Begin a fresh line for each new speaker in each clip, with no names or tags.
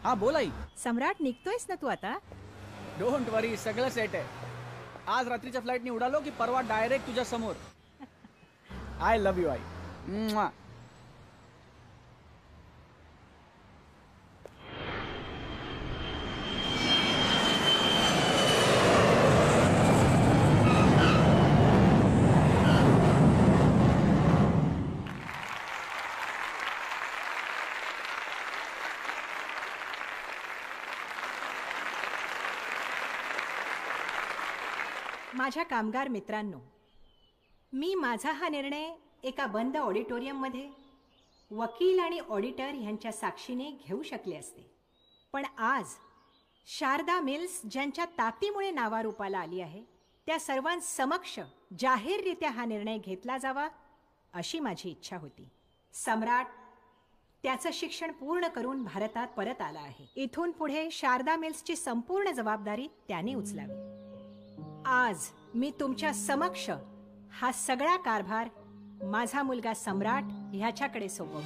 हा बोल आई.
सम्राट, निघतोयस ना तू आता?
डोंट वरी, सगळं सेट आहे. आज रात्रीच्या फ्लाईटने उडालो की परवा डायरेक्ट तुझ्या समोर. आय लव्ह यू आई. म्वा.
माझ्या कामगार मित्रांनो, मी माझा हा निर्णय एका बंद ऑडिटोरियममध्ये वकील आणि ऑडिटर यांच्या साक्षीने घेऊ शकले असते, पण आज शारदा मिल्स ज्यांच्या ताकदीमुळे नावारूपाला आली आहे त्या सर्वांसमक्ष जाहीररित्या हा निर्णय घेतला जावा अशी माझी इच्छा होती. सम्राट त्याचं शिक्षण पूर्ण करून भारतात परत आला आहे. इथून पुढे शारदा मिल्सची संपूर्ण जबाबदारी त्याने उचलावी. आज मी तुमच्या समक्ष हा सगळा कारभार माझा मुलगा सम्राट ह्याच्याकडे सोपवतो.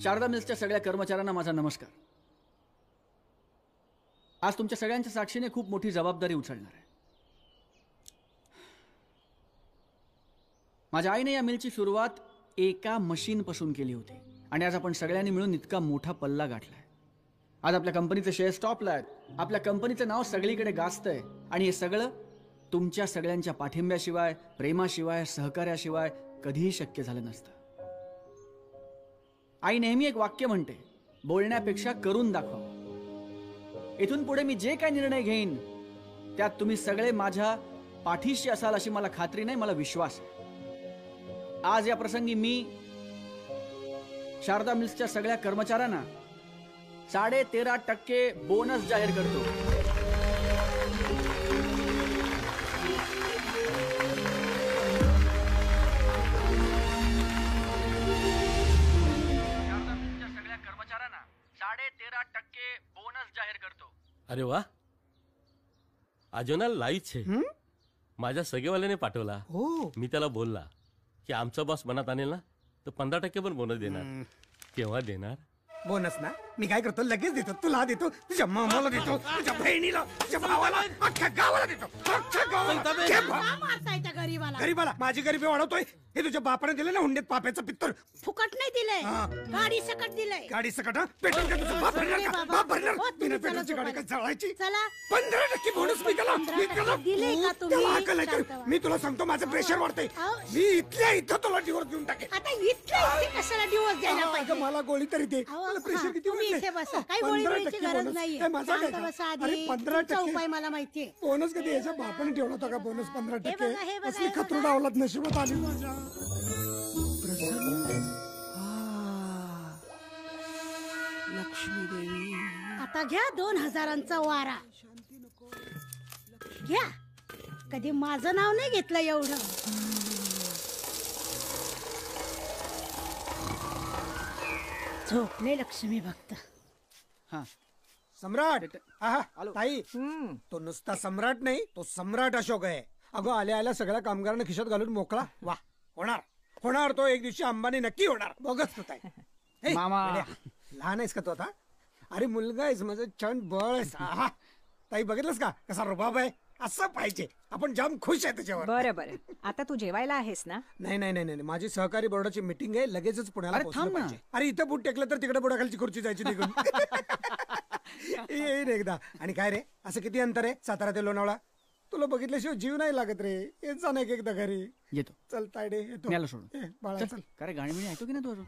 शारदा मिल्सच्या सगळ्या कर्मचाऱ्यांना माझा नमस्कार. आज तुमच्या सगळ्यांच्या साक्षीने खूप मोठी जबाबदारी उचलणार आहे. माझ्या आईने या मिलची सुरुवात एका मशीनपासून केली होती आणि आज आपण सगळ्यांनी मिळून इतका मोठा पल्ला गाठलाय. आज आपल्या कंपनीचे शेअर टॉपला आहेत. आपल्या कंपनीचं नाव सगळीकडे गाजतंय आणि हे सगळं तुमच्या सगळ्यांच्या पाठिंब्याशिवाय, प्रेमाशिवाय, सहकार्याशिवाय कधीही शक्य झालं नसतं. आई नेहमी एक वाक्य म्हणते, बोलण्यापेक्षा करून दाखवा. इथून पुढे मी जे काही निर्णय घेईन त्यात तुम्ही सगळे माझ्या पाठीशी असाल अशी मला खात्री नाही, मला विश्वास आहे. आज या प्रसंगी मी शारदा मिल्सच्या सगळ्या कर्मचाऱ्यांना 13.5% बोनस जाहीर करतो. शारदा मिल्सच्या सगळ्या कर्मचाऱ्यांना 13.5% बोनस जाहीर करतो.
अरे वा, अजून लाईच आहे. माझ्या सगळेवाल्याने पाठवला. मी त्याला बोलला की आमचा बॉस मनात आणेल ना तर 15% पण बोनस देणार. केव्हा देणार?
बोनस ना मी काय करतो, लगेच देतो. तुला देतो, तुझ्या मामाला देतो, तुझ्या बहिणीला, तुझ्या भावाला, अख्ख्या गावाला देतो. अख्ख्या गावाला. गरीबाला माझी गरिबी वाढवतोय. हे तुझ्या बापाने दिलं ना हुंडीत पाप्याचं पित्तर.
फुकट नाही दिलंय, गाडी सकट दिलंय.
गाडी सकट? पेट्रोल का तुझा बाप भरणार का? बाप भरणार. बिना पेट्रोलची गाडी काय चालवायची? 15% बोनस मी त्याला
दिले का तुम्ही?
मी तुला सांगतो, माझं प्रेशर वाढतंय. मी इथल्या इथं तुला डिवोर्स देऊन टाकेन.
आता इथल्या इथे कशाला डिवोर्स द्यायला पाहिजे?
मला गोळी तरी दे. प्रेशर किती?
तुम्ही इथे बसा, काही गोळी द्यायची गरज नाहीये. शांत बसा आधी. तुमचा उपाय मला माहितीये.
बोनस कधी याच्या बापाने ठेवला होता का? बोनस 15%. असली खतरूड अवलाद नशिबात आली माझ्या. लक्ष्मी देवी,
आता घ्या 2000चा वारा. घ्या. कधी माझं नाव नाही घेतलं एवढं. झोपले लक्ष्मी भक्त.
हा
सम्राट. ताई, तो नुसता सम्राट नाही, तो सम्राट अशोक आहे. अगो आल्या आल्या सगळ्या कामगारांना खिशात घालून मोकळा. वा, होणार होणार. तो एक दिवशी अंबानी नक्की होणार. बघच तू ताई.
मामा,
लहान आहेस का तू आता? अरे मुलगा आहेस माझं, छान बळ आहेस. ताई बघितलंस का कसा रुबाब आहे? असं पाहिजे. आपण जाम खुश आहे त्याच्यावर.
बरं बरं, आता तू जेवायला आहेस ना?
नाही नाही नाही नाही, माझी सहकारी बोर्डाची मीटिंग आहे, लगेचच पुण्याला पोहोचलं पाहिजे. अरे इथं बूट टेकलं तर तिकडे बुडाखालची खुर्ची जायची निघून. येईन एकदा. आणि काय रे, असं किती अंतर आहे सातारा ते लोणावळा? तुला बघितल्याशिवाय जीव नाही लागत रे. येत जा ना एकदा घरी.
येतो.
चल तायडे, येतो.
बाळा चल. काय गाणी बिणी ऐकतो की नाही तू अजून?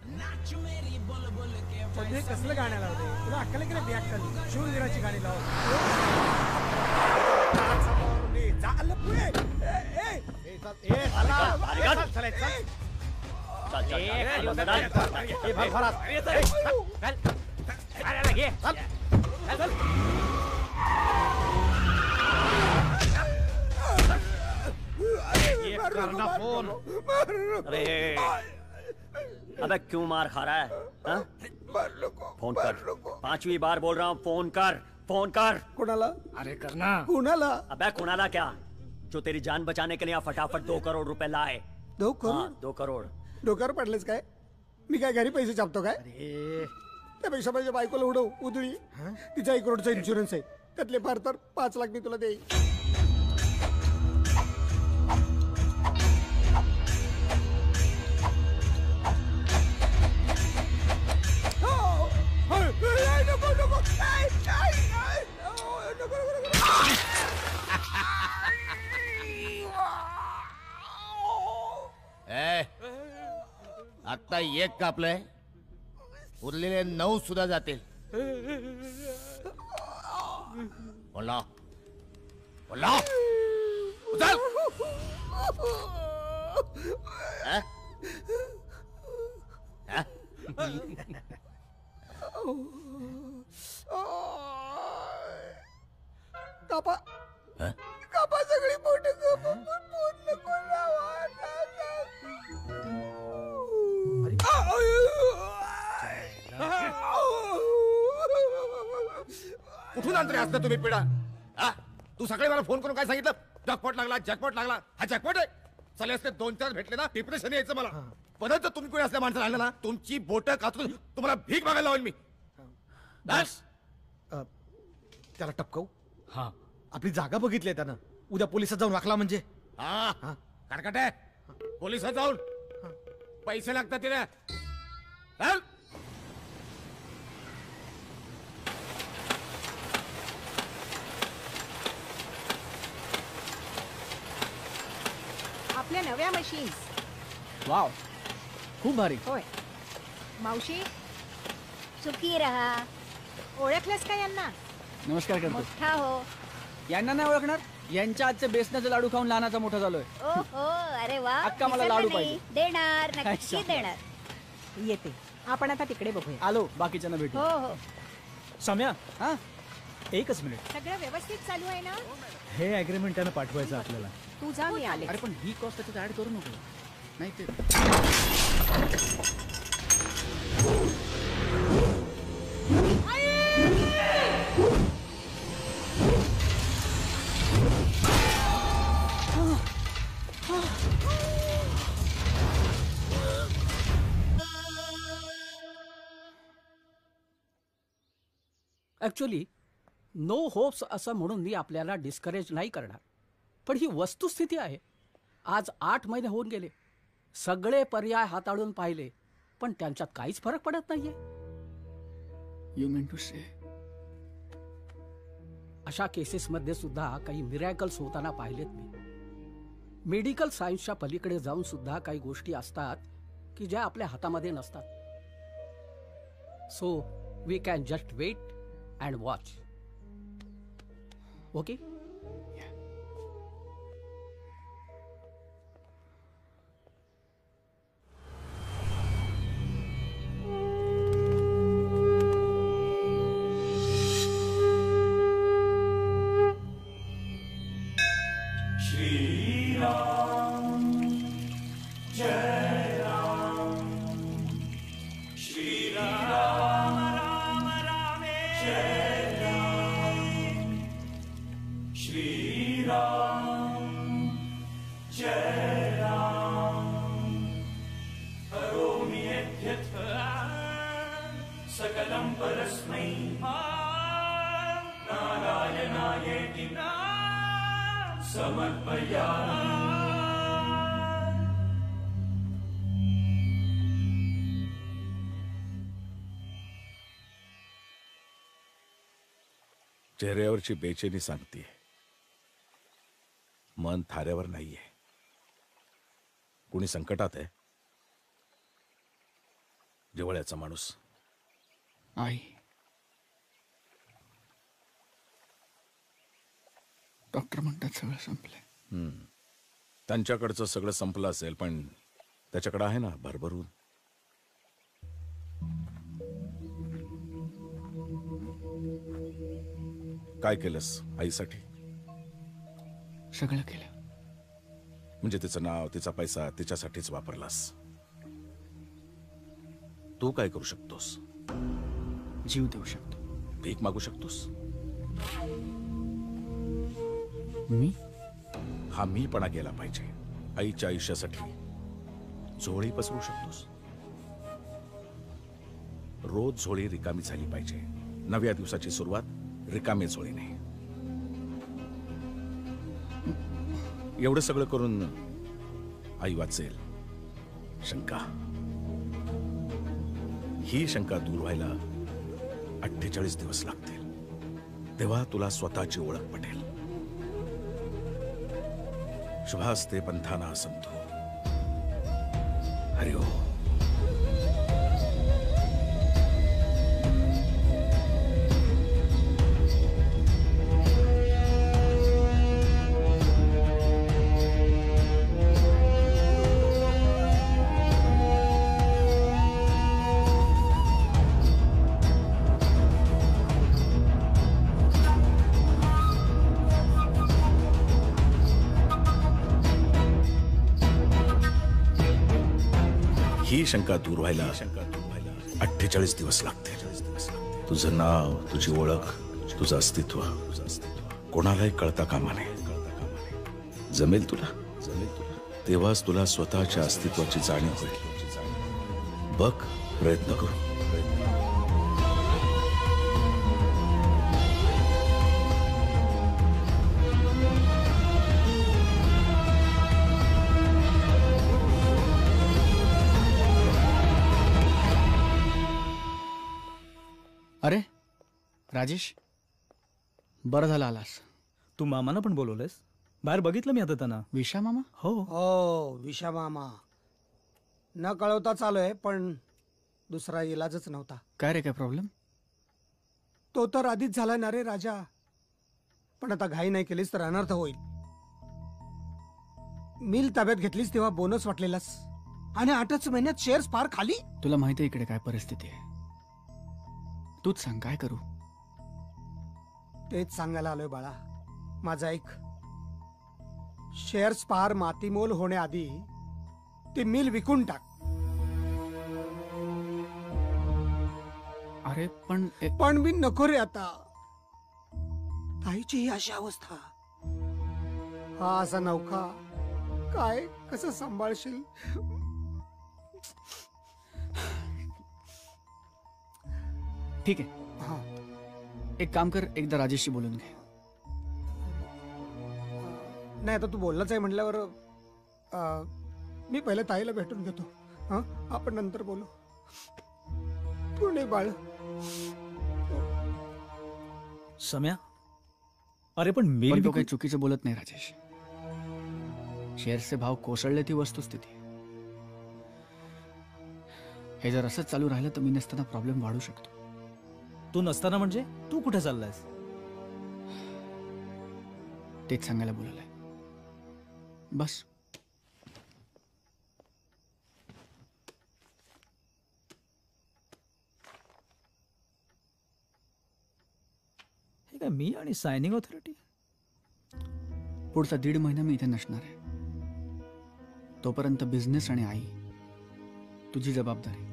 कसलं गाणं लावते तुला? अक्कल की नाही? अक्कल शूरवीराची गाणी लाव.
करना फोन. अरे अबे क्यों मार खा रहा है? फोन कर, 5वीं बार बोल रहा हूँ, फोन कर, फोन कर।
कोणाला?
अरे करना।
कोणाला?
अबे कुणाला क्या, जो तेरी जान बचाने के लिए यहाँ फटाफट 2 करोड़ रुपए लाए।
2 करोड?
हाँ, 2 करोड़।
डोक्यावर पडलेस काय? मी काय घरी पैसे छापतो काय? त्यापेक्षा माझ्या बायकोला उडव उधळी. तिचा 1 करोडचा इन्शुरन्स आहे, त्यातले फार तर 5 लाख मी तुला देईन.
आता 1 कापलंय, उरलेले 9 सुद्धा जातील. बोला बोला उचल. हा? हा?
कापा
हा?
कापा सगळी बोट कापा, पण बोट नको लावा.
कुठून आणतोय असता तुम्ही पिढा? हा? तू सकाळी मला फोन करून काय सांगितलं? जॅकपॉट लागला, जॅकपॉट लागला. हा जॅकपॉट आहे? चले असते 2-4 भेटले ना, डिप्रेशन यायचं मला. परत जर तुम्ही कोणी असल्या माणसाला आणलं ना, तुमची बोटं काचून तुम्हाला भीक मागायला लावेल मी. बस.
त्याला टपकवू. हा, आपली जागा बघितली त्यानं. उद्या पोलिसात जाऊन वाकला म्हणजे.
हा कडकट आहे. पोलिसात जाऊन पैसे लागतात तिला.
आपल्या नव्या मशीन्स.
वाव, खूप भारी.
होय. मावशी,
सुखी रहा.
ओळखलंस का यांना?
नमस्कार करतो.
मोठा हो.
यांना नाही ओळखणार? यांच्या आजचे बेसनाचे लाडू खाऊन लहानाचा मोठा झालोय.
ओहो, अरे वा.
अक्का, मला लाडू पाहिजे.
देणार, नक्की
अच्छा.
देणार.
येते. आपण आता तिकडे बघूया.
आलो, बाकीच्यांना भेटू.
हो हो.
सम्या,
हा,
1च मिनिट.
सगळं व्यवस्थित चालू आहे ना?
हे अग्रीमेंट त्यानं पाठवायचं आपल्याला.
तू जा, मी आले.
अरे पण ही कॉस्ट त्याच्यात ऍड करू नको. नाही ते
ॲक्च्युली नो होप्स असं म्हणून मी आपल्याला डिस्करेज नाही करणार, पण ही वस्तुस्थिती आहे. आज 8 महिने होऊन गेले, सगळे पर्याय हाताळून पाहिले, पण त्यांच्यात काहीच फरक पडत नाहीये.
यू मीन टू से?
अशा केसेसमध्ये सुद्धा काही मिरॅकल्स होताना पाहिलेत मी. मेडिकल सायन्सच्या पलीकडे जाऊन सुद्धा काही गोष्टी असतात की ज्या आपल्या हातामध्ये नसतात. So we can just wait and watch. Okay?
चेहऱ्यावरची बेचैनी सांगते, मन थाऱ्यावर नाहीये. कुणी संकटात आहे? जिव्हाळ्याचा माणूस.
आई, डॉक्टर म्हणतात सगळं संपलंय.
त्यांच्याकडचं सगळं संपलं असेल, पण त्याच्याकडे आहे ना भरभरून. काय केलंस आईसाठी?
सगळं केलं.
म्हणजे तिचं नाव, तिचा पैसा तिच्यासाठीच वापरलास. तू काय करू शकतोस?
जीव देऊ शकतो.
भीक मागू शकतोस?
मी
हा मीपणा गेला पाहिजे. आईच्या आयुष्यासाठी झोळी पसरू शकतोस. रोज झोळी रिकामी झाली पाहिजे. नव्या दिवसाची सुरुवात रिकामी झोळीने. एवढं सगळं करून आई वाचेल. शंका, ही शंका दूर व्हायला 48 दिवस लागतील. तेव्हा तुला स्वतःची ओळख पटेल. शुभास्ते पंथाना संतो. हरि ओम. ही शंका दूर व्हायला 48 दिवस लागतील. तुझं नाव, तुझी ओळख, तुझं अस्तित्व कोणालाही कळता कामा नये. जमेल तुला? तेव्हाच तुला स्वतःच्या अस्तित्वाची जाणीव होईल. बघ, प्रयत्न करू.
अरे राजेश, बरं झालं आलास.
तू मामाना पण बोलवलंयस? बाहेर बघितलं मी आता त्यांना.
विशा मामा?
हो
हो, विशा मामा न कळवता चालूय, पण दुसरा इलाजच नव्हता.
काय रे, काय प्रॉब्लेम?
तो तर आधीच झाला ना रे राजा, पण आता घाई नाही केलीस तर अनर्थ होईल. मिल ताब्यात घेतलीस तेव्हा बोनस वाटलेलास आणि 8च महिन्यात शेअर्स फार खाली.
तुला माहिती आहे इकडे काय परिस्थिती आहे. तूच सांग काय करू.
तेच सांगायला आलोय बाळा. माझा ऐक. शेअर्स फार मातीमोल होण्याआधी ते मिल विकून टाक.
अरे
पण मी नको रे आता. ताईची ही अशी अवस्था. हा असा नौका काय कसं सांभाळशील?
ठीक आहे, एक काम कर, एकदा राजेशशी बोलून घे.
नाही, आता तू बोललाच आहे म्हटल्यावर मी पहिले ताईला भेटून घेतो. आपण नंतर बोलू. पुणे बाळ.
सम्या, अरे पण मी
तो काही चुकीचं बोलत नाही राजेश. शेअर्सचे भाव कोसळले ती वस्तुस्थिती. हे जर असंच चालू राहिलं तर मी नसताना प्रॉब्लेम वाढू शकतो.
तू नसताना म्हणजे? तू कुठे चाललायस?
तेच सांगायला बोलवलंय. बस.
हे काय, मी आणि सायनिंग ऑथॉरिटी?
पुढचा 1.5 महिना मी इथे नसणार आहे. तोपर्यंत बिझनेस आणि आई तुझी जबाबदारी.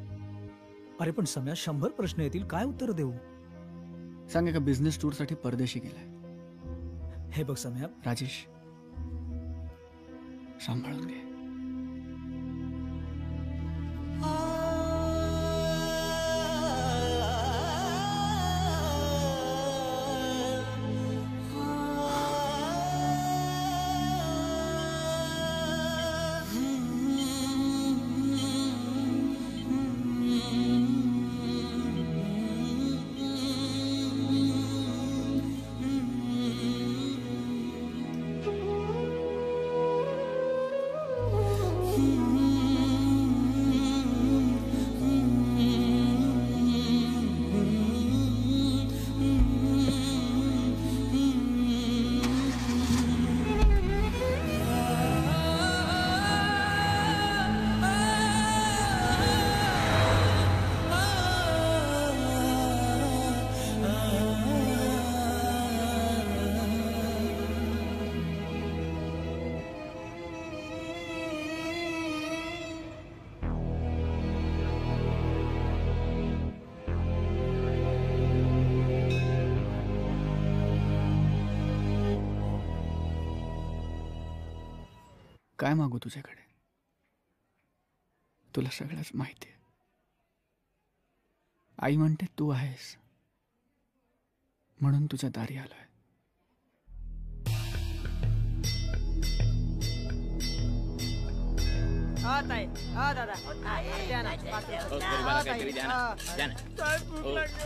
अरे पण सम्या, 100 प्रश्न येतील, काय उत्तर देऊ?
सांग, एका बिझनेस टूर साठी परदेशी गेलाय.
हे बघ सम्या,
राजेश सांभाळून घे. काय मागू तुझ्याकडे? तुला सगळंच माहिती आहे. आई म्हणते तू आहेस म्हणून तुझ्या दारी आलोय.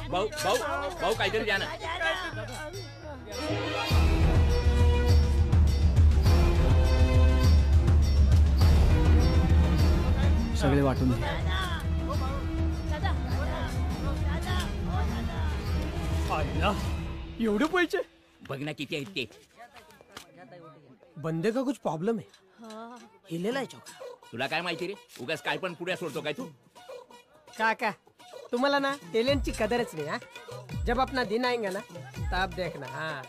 भाऊ भाऊ भाऊ काहीतरी द्या ना.
सगळे वाटून घे.
एवढे पैसे
बघ ना किती आहेत ते.
बंदे का कुछ प्रॉब्लेम है? हिलेला आहे चौका.
तुला काय माहिती रे, उगाच काय पण पुढे सोडतो काय तू.
काका तुम्हाला ना एलियनची कदरच नाही. हा जब अपना दिन आएगा ना तब देखना. हाँ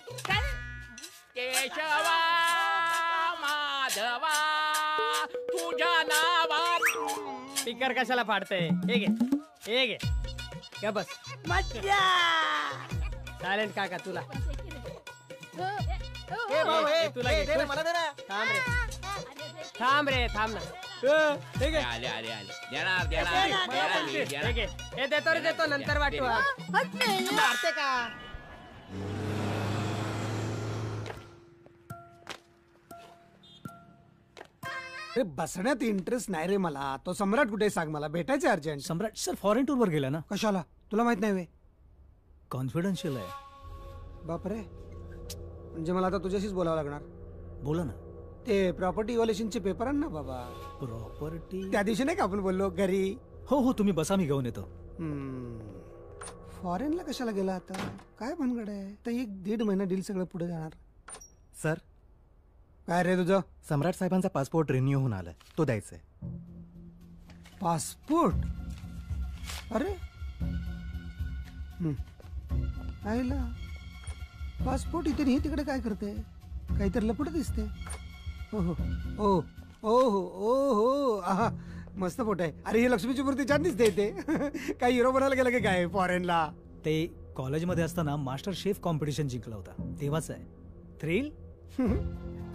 केशवा माधवा तुझ्या नावा.
स्पीकर कशाला फाडतंय? हे घे क्या बस मज्जा. सायलेंट काका तुला. तुला थांब रे थांब ना.
आले आले आले देणार
देतो नंतर वाटू. मारते का?
अरे बसण्यात इंटरेस्ट नाही रे मला. तो सम्राट कुठे सांग मला, भेटायचं अर्जंट.
सम्राट सर फॉरेन टूर वर गेला ना.
कशाला? तुला माहित नाही वे?
कॉन्फिडन्शियल आहे.
बापरे, म्हणजे मला आता तुझ्याशीच बोलावं लागणार.
बोला ना.
ते प्रॉपर्टी इव्हॅल्युएशनचे पेपर आण ना बाबा.
प्रॉपर्टी
त्या दिवशी नाही का आपण बोललो घरी?
हो तुम्ही बसा, मी घेऊन येतो.
फॉरेनला कशाला गेला आता? काय भानगड आहे? तर 1-1.5 महिना डील सगळं पुढे जाणार.
सर
काय रे तुझं?
सम्राट साहेबांचा पासपोर्ट रिन्यू होऊन आलाय, तो द्यायचा आहे.
पासपोर्ट? अरे आईला पासपोर्ट इथे नाही, तिकडे काय करते? काहीतरी लपड दिसते. ओहो ओ ओहो ओहो आहा मस्त फोटो आहे. अरे ही लक्ष्मीची मूर्ती छान दिसते इथे. काही हिरो बनायला गेला की काय फॉरेनला?
ते कॉलेजमध्ये असताना मास्टर शेफ कॉम्पिटिशन जिंकला होता तेव्हाच आहे. थ्रिल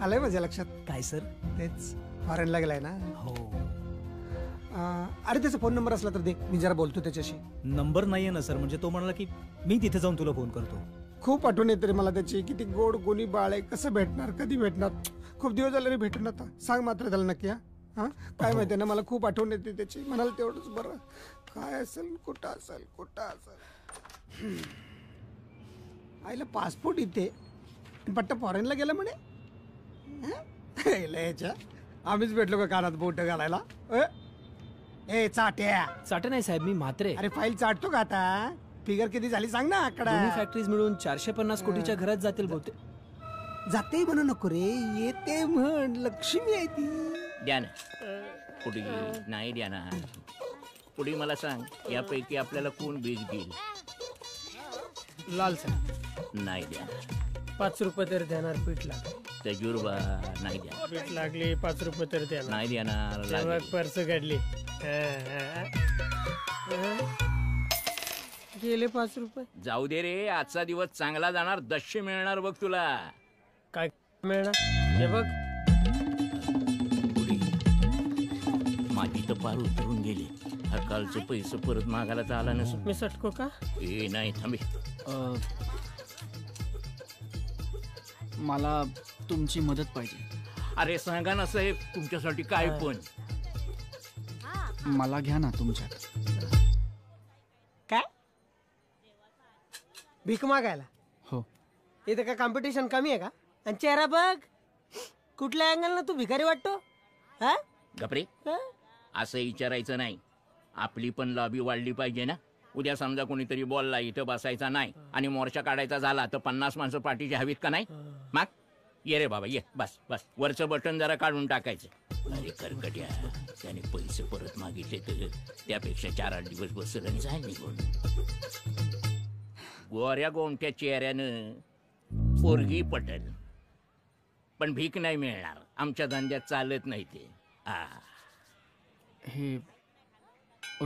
आलंय माझ्या लक्षात.
काय सर?
तेच फॉरेनला गेलाय ना.
हो.
अरे त्याचा फोन नंबर असला तर दे, मी जरा बोलतो त्याच्याशी.
नंबर नाहीये ना सर. म्हणजे तो म्हणाला की मी तिथे जाऊन तुला फोन करतो.
खूप आठवण येते रे मला त्याची. किती गोड गोनी बाळ आहे. कसं भेटणार, कधी भेटणार? खूप दिवस झाले रे भेटून. आता सांग मात्र त्याला नक्की. हा काय माहितीये ना, मला खूप आठवण येते त्याची. म्हणाल तेवढंच बरं. काय असेल, कुठं असेल. आईला पासपोर्ट इथे, पट्टा फॉरेनला गेला म्हणे. आम्हीच भेटलो का कानात बोट घालायला? ए चाटे
नाही साहेब, मी म्हात्रे.
अरे फाईल चाटतो का आता? फिगर किती झाली सांग ना आकडा.
दोन्ही फॅक्टरीज मिळून 450 कोटीच्या घरात जातील बहुतेक.
जाते म्हणू नको रे, येते म्हण. लक्ष्मी आहे ती.
द्या ना पुढे. नाही द्या ना पुढे. मला सांग, यापैकी आपल्याला कोण बीज घेईल?
लाल साहेब
नाही द्या.
5 रुपये तर देणार. पीठ लागली
तजुर्बा नाही द्या.
पीठ लागली 5 रुपये तर देणार.
नाही देणार.
पर्स काढली, गेले 5 रुपये.
जाऊ दे रे, आजचा दिवस चांगला जाणार. 200 मिळणार बघ तुला.
काय मिळणार? हे बघ
माझी तर पार उतरून गेली. कालचं पैसे परत मागायला तर आला नसं.
मी सटको का?
ए नाही थांबे.
मला तुमची मदत पाहिजे.
अरे सांगा ना साहेब, तुमच्यासाठी काय पण.
मला घ्या ना तुमच्यात.
काय भीक मागायला?
हो.
इथे का कॉम्पिटिशन कमी आहे का? आणि चेहरा बघ, कुठल्या अँगल ना तू भिकारी वाटतो. हा
गपरे, असं विचारायचं नाही. आपली पण लॉबी वाढली पाहिजे ना. उद्या समजा कोणीतरी बोलला इथं बसायचा नाही आणि मोर्चा काढायचा झाला तर 50 माणसं पाठीची हवीत का नाही? माग ये रे बाबा ये. बस बस, वरचं बटन जरा काढून टाकायचं. अरे करकट्या, त्याने पैसे परत मागितले तर त्यापेक्षा 4-8 दिवस बसल आणि जाय निघून. गोऱ्या गोमट्या चेहऱ्यानं पोरगी पटल, पण भीक नाही मिळणार. आमच्या धंद्यात चालत नाही ते.
हे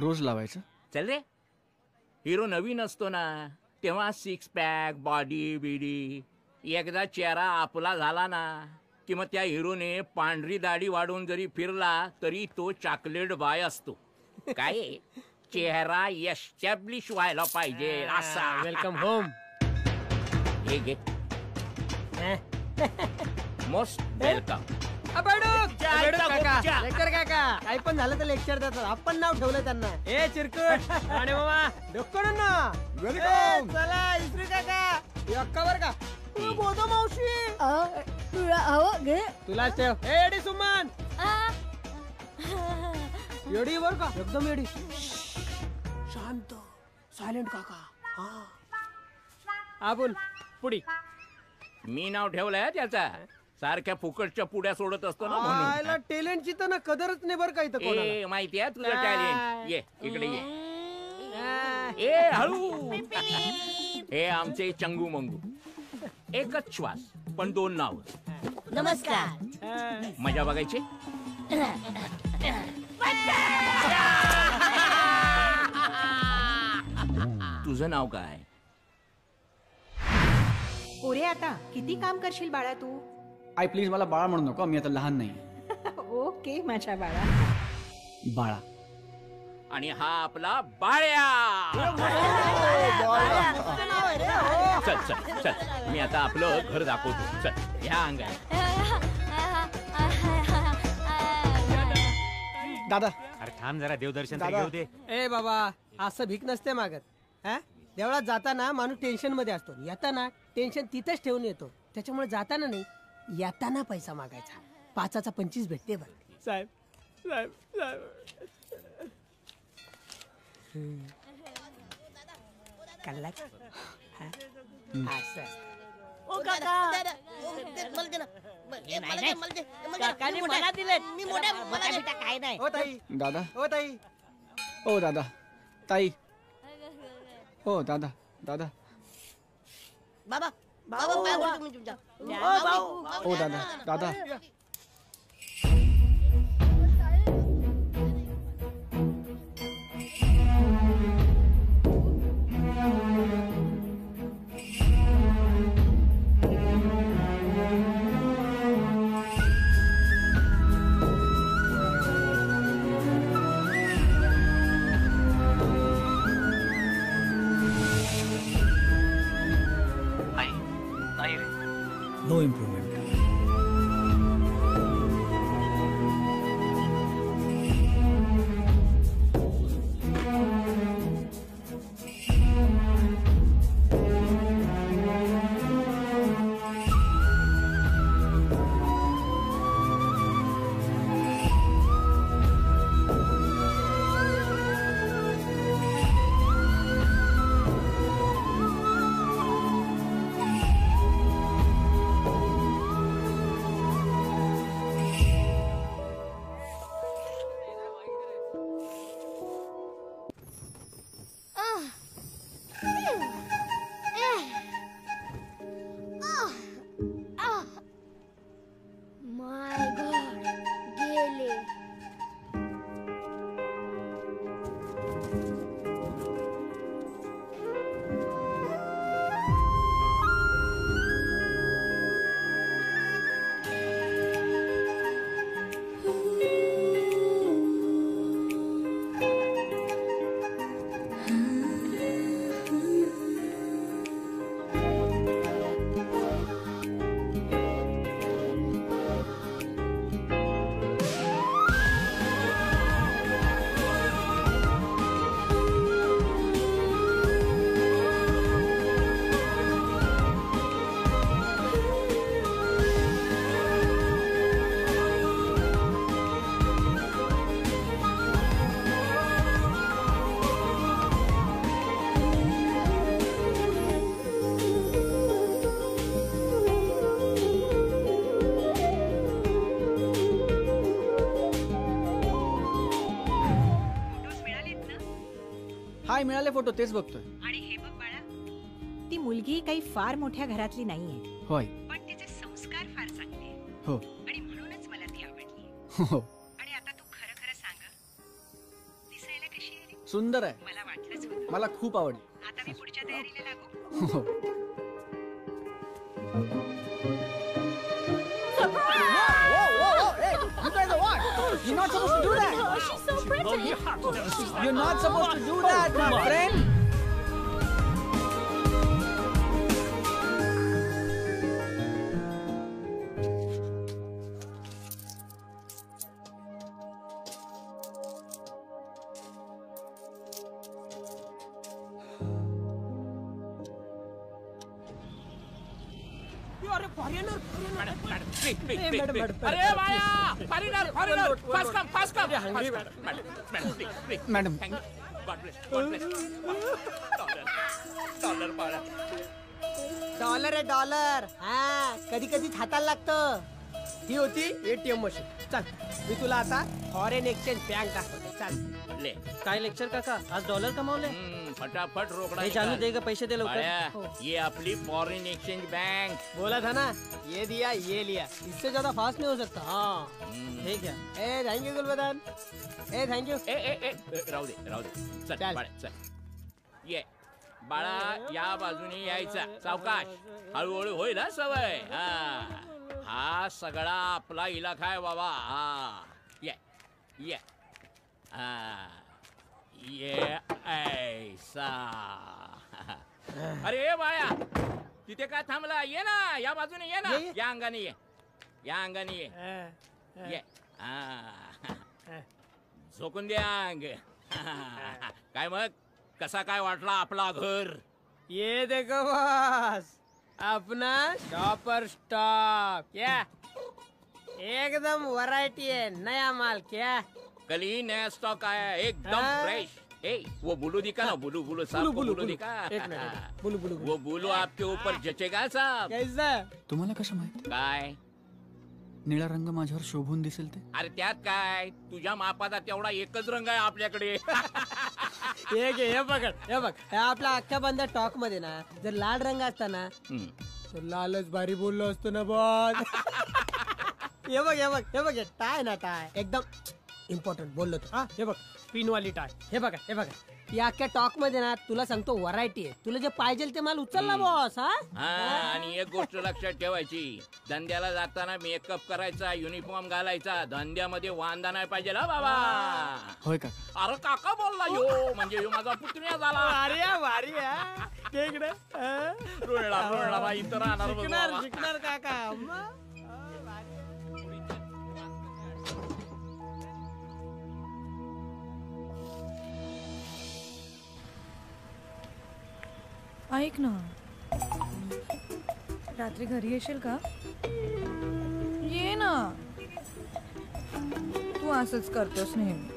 रोज लावायचं?
चल रे, हिरो नवीन असतो ना तेव्हा 6 पॅक बॉडी बिडी. एकदा चेहरा आपला झाला ना की मग त्या हिरोने पांढरी दाढी वाढवून जरी फिरला तरी तो चॉकलेट बाय असतो. काय चेहरा एस्टॅब्लिश व्हायला पाहिजे असा.
Welcome home.
हे घे. Most welcome.
लेक्चर काका काही पण झालं तर लेक्चर देतात. आपण नाव ठेवलं त्यांना. ए चिरकुट आणि मामा डोकं ना.
वेलकम.
चला इस्त्री काका अक्कावर का बोधो मावशी तुला ठेव. एडी सुमन एडी वर का एकदम एडी शांत सायलेंट काका. हा बोल पुढी.
मी नाव ठेवलंय त्याचा. सारख्या फुकटच्या पुड्या सोडत असतो ना म्हणून.
टॅलेंटची तर ना कदरच नाही बरं काही तर.
माहिती आहे तुझं टॅलेंट. ये इकडे ये. ए हळू. हे आमचे चंगू मंगू. एकच श्वास पण 2 नाव.
नमस्कार.
मजा बघायची. तुझं नाव काय?
पोरे आता किती काम करशील बाळा तू?
आई प्लीज मला बाळा म्हणू नको. मी आता लहान नाही.
ओके माझ्या बाळा.
बाळा.
आणि हा आपला बाळ्या. चल चल चल मी आता आपलं घर दाखवतो. चल ह्या अंगात.
दादा
अरे थांब जरा देवदर्शन
दादा.
घेऊ दे.
ए बाबा असं भीक नसते मागत. हा देवळात जाताना माणूस टेन्शन मध्ये असतो. येताना टेन्शन तिथंच ठेवून येतो. त्याच्यामुळे जाताना नाही येताना पैसा मागायचा. 5चा 25 भेटते बघ. साहेब साहेब साहेब. कल्ला असं
ओ काका काकाने मला दिले. मी मोठ्या मला काय नाही.
ओ ताई.
दादा.
ओ ताई.
ओ दादा. ताई. ओ दादा. दादा.
बाबा बाबा काय बोलतो मी तुमच्या. ओ भाऊ.
ओ दादा. दादा. No improvement.
माय गॉड गेले. हाय मिळाले फोटो तेच बघतोय.
आणि हे बघ बाळा ती मुलगी काही फार मोठ्या घरातली नाहीये.
होय.
पण तिचे संस्कार फार चांगले आहेत.
हो.
आणि म्हणूनच मला ती आवडली.
हो.
आणि आता तू खरं खरं सांग दिसायला कशी आहे रे?
सुंदर आहे.
मला वाटलंच होतं.
मला खूप आवडली.
आता मी पुढच्या तयारीला लागू.
हो. You're not supposed to do that.
Oh, she's so pretty.
You're not supposed to do that, my friend.
अरे फॉरेनर
अरे बाया foreigner foreigner fast come fast come
madam
dollar पाडा
डॉलर आहे डॉलर. हा कधी कधी हाताला लागतं. ही होती एटीएम मशीन. चल मी तुला आता फॉरेन एक्सचेंज बँक दाखवते. चल
ले
काय लेक्चर काका आज डॉलर कमावले.
फटाफट रोकडा
हे जानू दे ग पैसे दे लवकर.
बाया, ये आपली फॉरेन एक्सचेंज बैंक.
बोला था ना ये दिया ये लिया. इससे ज्यादा फास्ट नहीं हो सकता. हाँ
हे घ्या.
ए थँक्यू गुलबदान. ए थँक्यू.
ए राहू दे चल बाळा चल ये बाळा या बाजूने यायचा सावकाश हळूहळू होईल हा सवय. हा सगळा आपला इलाका आहे बाबा. ये ये ये ऐसा. अरे बाळा तिथे काय थांबला. ये ना या बाजूने ये ना. या अंगाने ये या अंगाने ये झोकून द्या अंग. काय मग कसा काय वाटला आपला घर.
ये देखो बॉस अपना शॉपर स्टॉक. क्या एकदम वैरायटी है. नया माल. क्या
कल ही नया स्टॉक आया है, एकदम फ्रेश. ए वो बुलू दिखा ना. बुलू साहब बुलू दिखा. वो बुलू आपके ऊपर जचेगा साहब.
कैसा
तुम्हाला कसं माहित
काय
निळा रंग माझ्यावर शोभून दिसेल ते.
अरे त्यात काय तुझ्या मापाचा तेवढा एकच रंग आहे आपल्याकडे.
हे घे हे पकड. हे बघ हे आपला अख्ख्या बंदा टॉक मध्ये ना जर लाल रंग असता ना तर लालच भारी बोललो असतो ना बॉस. हे बघ हे बघ हे बघ टाय ना टाय एकदम इम्पॉर्टंट बोललो तू. हा हे बघ पिनवाली टाय. हे बघा हे बघा या अख्ख्या टॉक मध्ये ना तुला सांगतो व्हरायटी आहे. तुला जे पाहिजे ते माल उचलला बॉस.
हा आणि एक गोष्ट लक्षात ठेवायची धंद्याला जाताना मेकअप करायचा युनिफॉर्म घालायचा. धंद्यामध्ये वांदा नाही पाहिजे ना बाबा.
होय का.
अरे काका बोलला यो म्हणजे यो माझा पुतण्या झाला.
भारी
रोळला बाई इथं राहणार बघ बाबा.
शिकणार काका.
ऐक ना रात्री घरी येशील का. ये ना तू असंच करतोस नेहमी.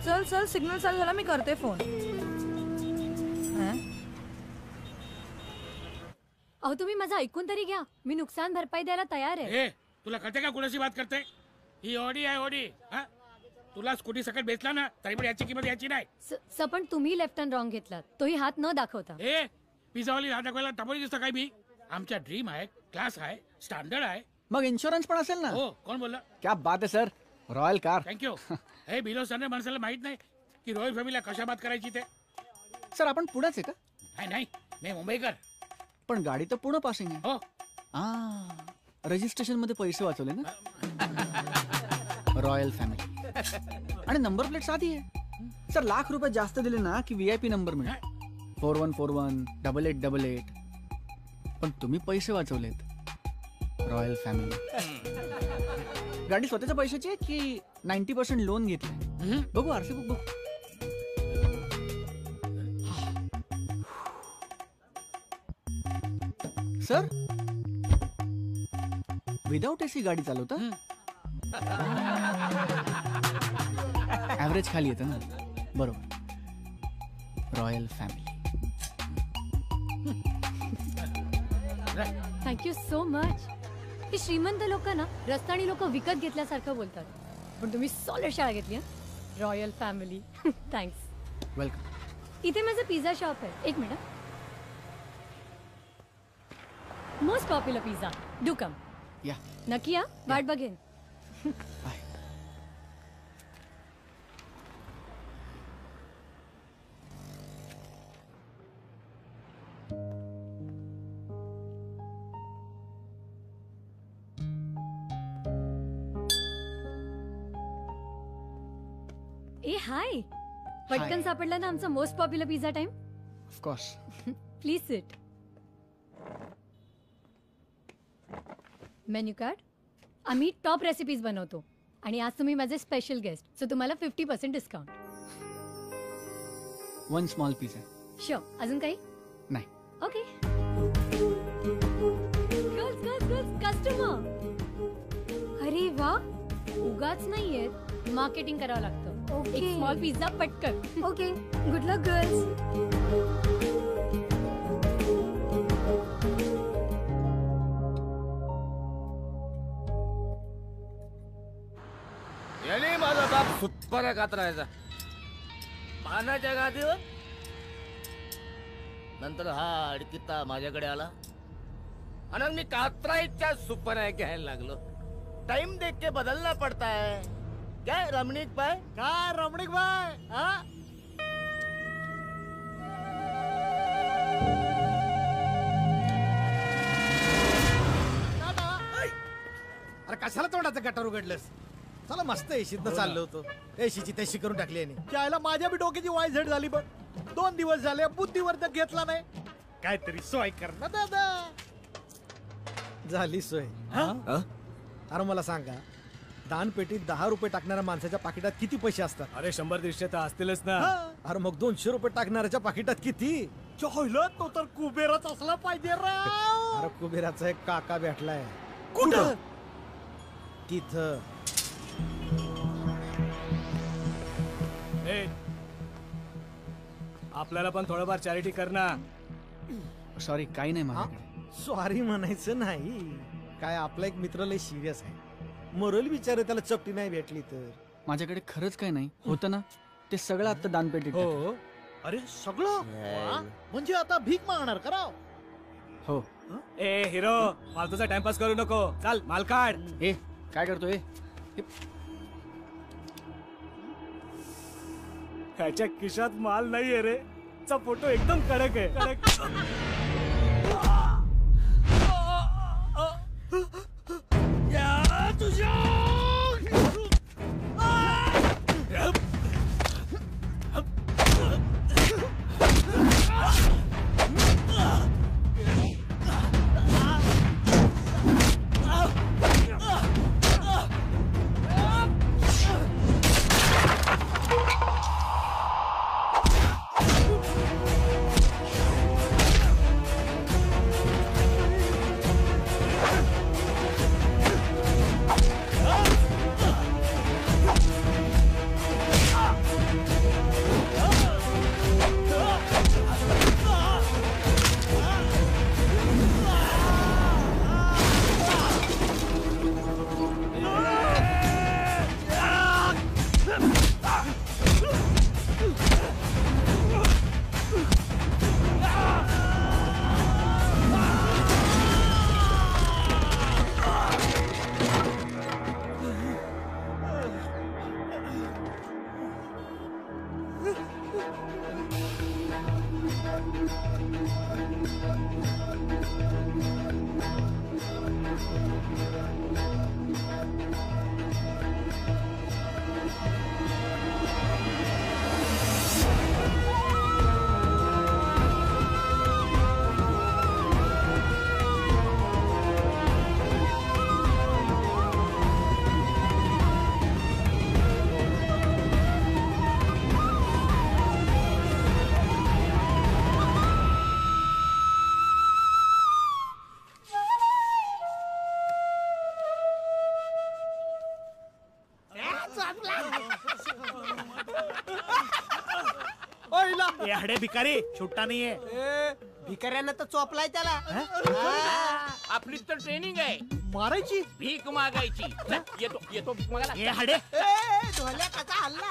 चल चल सिग्नल चालू झाला मी करते फोन.
अहो तुम्ही माझं ऐकून तरी घ्या. मी नुकसान भरपाई द्यायला तयार आहे.
तुला कळते का कुणाशी बात करते. ही ओडी आहे ओडी. तुला स्कूटी सकट बेचला ना तरी पण याची किंमत याची नाही.
पण तुम्ही लेफ्ट अँड रॉंग घेतलात. तोही हात न दाखवता.
पिझ्झावाली हात दाखवायला टपोरी दिसतं काय बी. आमच्या ड्रीम आहे क्लास आहे स्टँडर्ड आहे.
मग इन्शुरन्स पण असेल ना.
हो कोण बोलला.
क्या बात आहे सर. Royal car.
थँक्यू. हे बिलो सरने माणसाला माहित नाही की रॉयल फॅमिलीला कशा बात करायची ते.
सर आपण पुण्याच आहे का.
नाही मी मुंबईकर.
पण गाडी तर पुणे पासिंग आहे.
हो
रजिस्ट्रेशन मध्ये पैसे वाचवले ना. रॉयल फॅमिली आणि नंबर प्लेट साधी आहे. सर ₹1,00,000 जास्त दिले ना की VIP नंबर मिळेल. 4141 8888. पण तुम्ही पैसे वाचवलेत. Royal family. गाडी स्वतःच्या पैशाची आहे की 90% लोन घेतलंय. बघू आरसी बुक बघू. सर विदाउट AC गाडी चालवता. ऍव्हरेज खाली येतं ना. बरोबर. Royal family.
Thank you so much. ही श्रीमंत लोक ना रस्तानी लोक विकत घेतल्यासारखं बोलतात. पण तुम्ही सॉलिड शाळा घेतली. Royal family. थँक्स.
वेलकम.
इथे माझं पिझ्झा शॉप आहे. एक minute. Most popular pizza. Do come.
या
नक्की या. वाट बघेन. ए हाय, पटकन सापडला ना आमचा most popular pizza time.
Of course.
Please sit. Menu card. आम्ही टॉप रेसिपीज बनवतो आणि आज तुम्ही माझे स्पेशल गेस्ट, सो तुम्हाला 50% डिस्काउंट.
1 small pizza.
शुअर. अजून काही?
नाही.
Okay. Girls girls girls customer. अरे वा, उगाच नाहीये, मार्केटिंग करावं लागतं. एक स्मॉल पिझ्झा पटकन. ओके, गुड लक गर्ल्स.
याने माझा बाप सुप्पऱ्या कातरायचा पानाच्या गादीवर. नंतर हा अडकिता माझ्याकडे आला आणि मी कातराईच्या सुप्पऱ्या घ्यायला लागलो. टाइम देख के बदलना पड़ता है क्या रमणीक भाई?
काय रमणीक भाई? हा? अरे कशाला तोंडाचं गटार उघडलंस? चला मस्त एशीतनं चाललो होतो. एशीची तशी करून टाकली याने. त्याला माझ्या बी डोक्याची वायझड झाली बघ. 2 दिवस झाले बुद्धिवर्धक घेतला नाही. काहीतरी सोय कर ना दादा. झाली सोय. अरे मला सांगा, दानपेटीत 10 रुपये टाकणाऱ्या माणसाच्या पाकिटात किती पैसे असतात?
अरे 100-150 तर असतीलच ना.
अरे मग 200 रुपये टाकणाऱ्याच्या पाकिटात किती? चोहिलं तो तर कुबेराच असला पाहिजे राव. अरे कुबेराचा एक काका भेटलाय. कुठं? तिथं.
आपल्याला पण थोडंफार चॅरिटी कर ना.
सॉरी, काही नाही माझ्याकडे.
सॉरी म्हणायचं नाही. काय आपला एक मित्र लय सिरियस आहे. मरल बिचारे, त्याला चपटी नाही भेटली तर.
माझ्याकडे खरंच काही नाही होतं ना, ते सगळं आता दानपेटीत टाकलं.
अरे सगळं? म्हणजे आता भीक मागणार कराव?
हो.
ए हिरो, फालतूचा टाइमपास करू नको. चाल माल काढ.
ए काय करतोय?
ह्याच्या खिशात माल नाहीये रे. चा फोटो एकदम कडक आहे.
हडे भिकारी छुट्टा नाहीये.
भिकाऱ्यांना तर चोपलाय त्याला.
आपली तर ट्रेनिंग आहे.
मारायची,
भीक मागायची. येतो येतो भीक मागायला.
हडे
ढोल्या कसा हल्ला.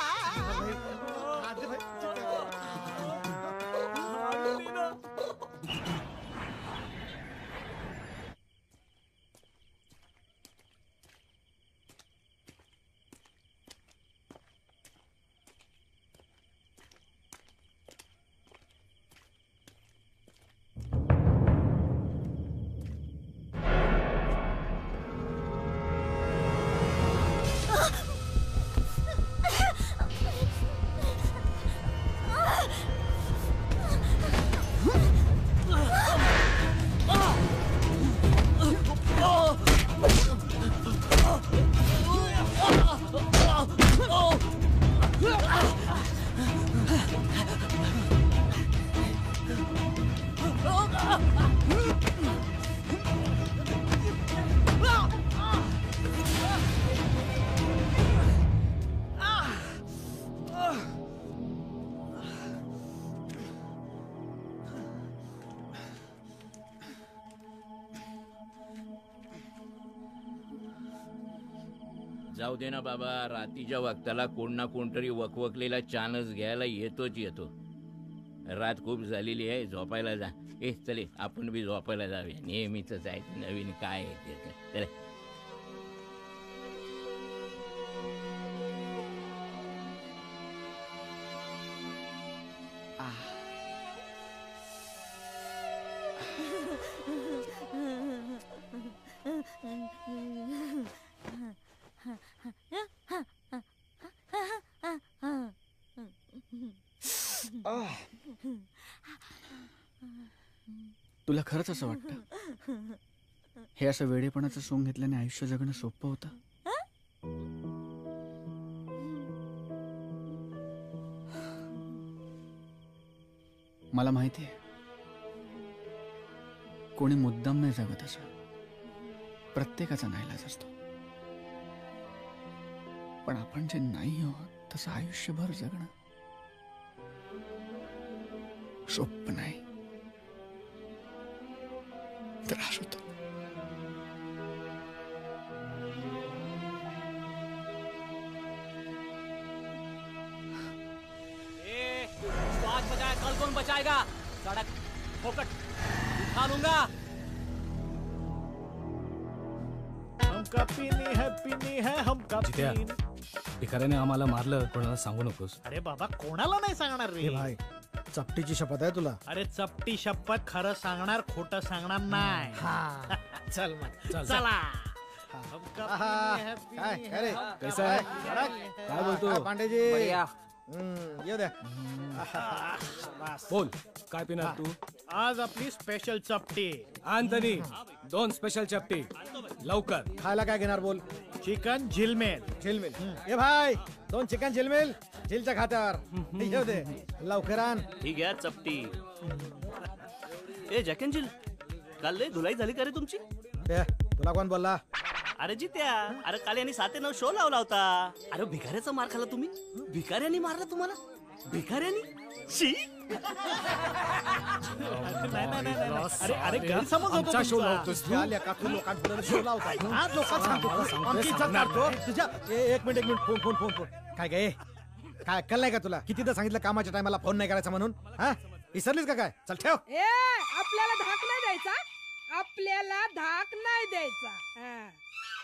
जाऊ दे ना बाबा, रात्रीच्या वक्ताला कोण ना कोणतरी वकवकलेला चानस घ्यायला येतोच येतो. रात खूप झालेली आहे, झोपायला जा. चले आपण बी झोपायला जाऊया. नेहमीच आहे, नवीन काय आहे ते. चले.
तुला खरंच असं वाटतं हे असं वेडेपणाचं सोंग घेतल्याने आयुष्य जगणं सोपं होतं? मला माहिती आहे कोणी मुद्दाम नाही जगत असं. प्रत्येकाचा नाईलाज असतो. पण आपण जे नाही आहोत तसं आयुष्यभर जगणं सोपं नाही. त्रास होतो.
तो आज बचाया कल कौन बचाएगा? सड़क फोकट उठा लूंगा.
हमका पीनी है हमका
जित्या, भिकाऱ्याने आम्हाला मारलं, कोणाला सांगू नकोस.
अरे बाबा, कोणाला नाही सांगणार रे.
भाई चपटीची शपथ आहे तुला.
अरे चपटी शपथ, खरं सांगणार, खोटं सांगणार नाही. चल मग चला.
काय अरे
कैसा आहे? काय बोलतो
पांडेजी? येऊ द्या.
बोल, काय पिणार तू?
आज आपली स्पेशल चपटी.
आंतनी 2 स्पेशल चपटी लवकर.
खायला काय घेणार बोल?
चिकन झिलमेल.
झिलमिल. ए भाई 2 चिकन झिलमिल झिलच्या खात्यावर. येऊ दे लवकर आण.
ठीक आहे चपटी. ए जॅक एंड जिल, काल लय धुलाई झाली का रे तुमची?
तुला कोण बोलला?
अरे जित्या, अरे काल यांनी 7-9 शो लावला होता. अरे भिकाऱ्याचा मार खाला तुम्ही. भिकाऱ्यांनी मारला तुम्हाला? भिकाऱ्यांनी? शी.
अरे अरे गैरसमज होतो
आमचा शो लावतोस तू?
लोकांपुढे शो लावता. आज लोकांना सांगतो आमची इज्जत काढतो तुझ्या. एक मिनिट फोन. काय काय काय अक्कल नाही का तुला? कितीदा सांगितलं कामाच्या टायमाला फोन नाही करायचा म्हणून? हा, विसरलीस का काय? चल ठेव.
आपल्याला धाक नाही द्यायचा. आपल्याला धाक नाही द्यायचा.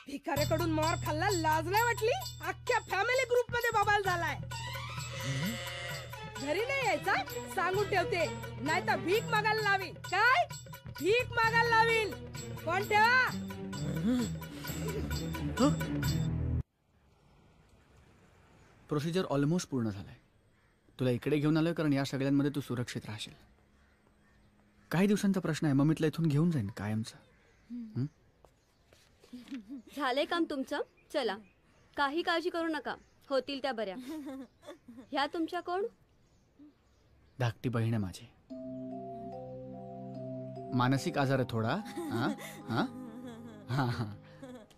भिकाऱ्याकडून मार खाल्ला, लाज नाही वाटली? अख्ख्या फॅमिली ग्रुप मध्ये बवाल झालाय. घरी नाही यायचा सांगून ठेवते, नाही तर भीक मागायला लावीन. काय भीक मागायला लावीन? कोण ठेवा.
प्रोसिजर ऑलमोस्ट पूर्ण झालाय. तुला इकडे घेऊन आलोय कारण या सगळ्यांमध्ये तू सुरक्षित राहशील. काही दिवसांचा प्रश्न आहे, मग मी तुला इथून घेऊन जाईन कायमचं.
झालंय काम तुमचं? चला, काही काळजी करू नका, होतील त्या बऱ्या. ह्या तुमच्या कोण?
धाकटी बहीण आहे माझी. मानसिक आजार आहे थोडा. हा हा हा हा,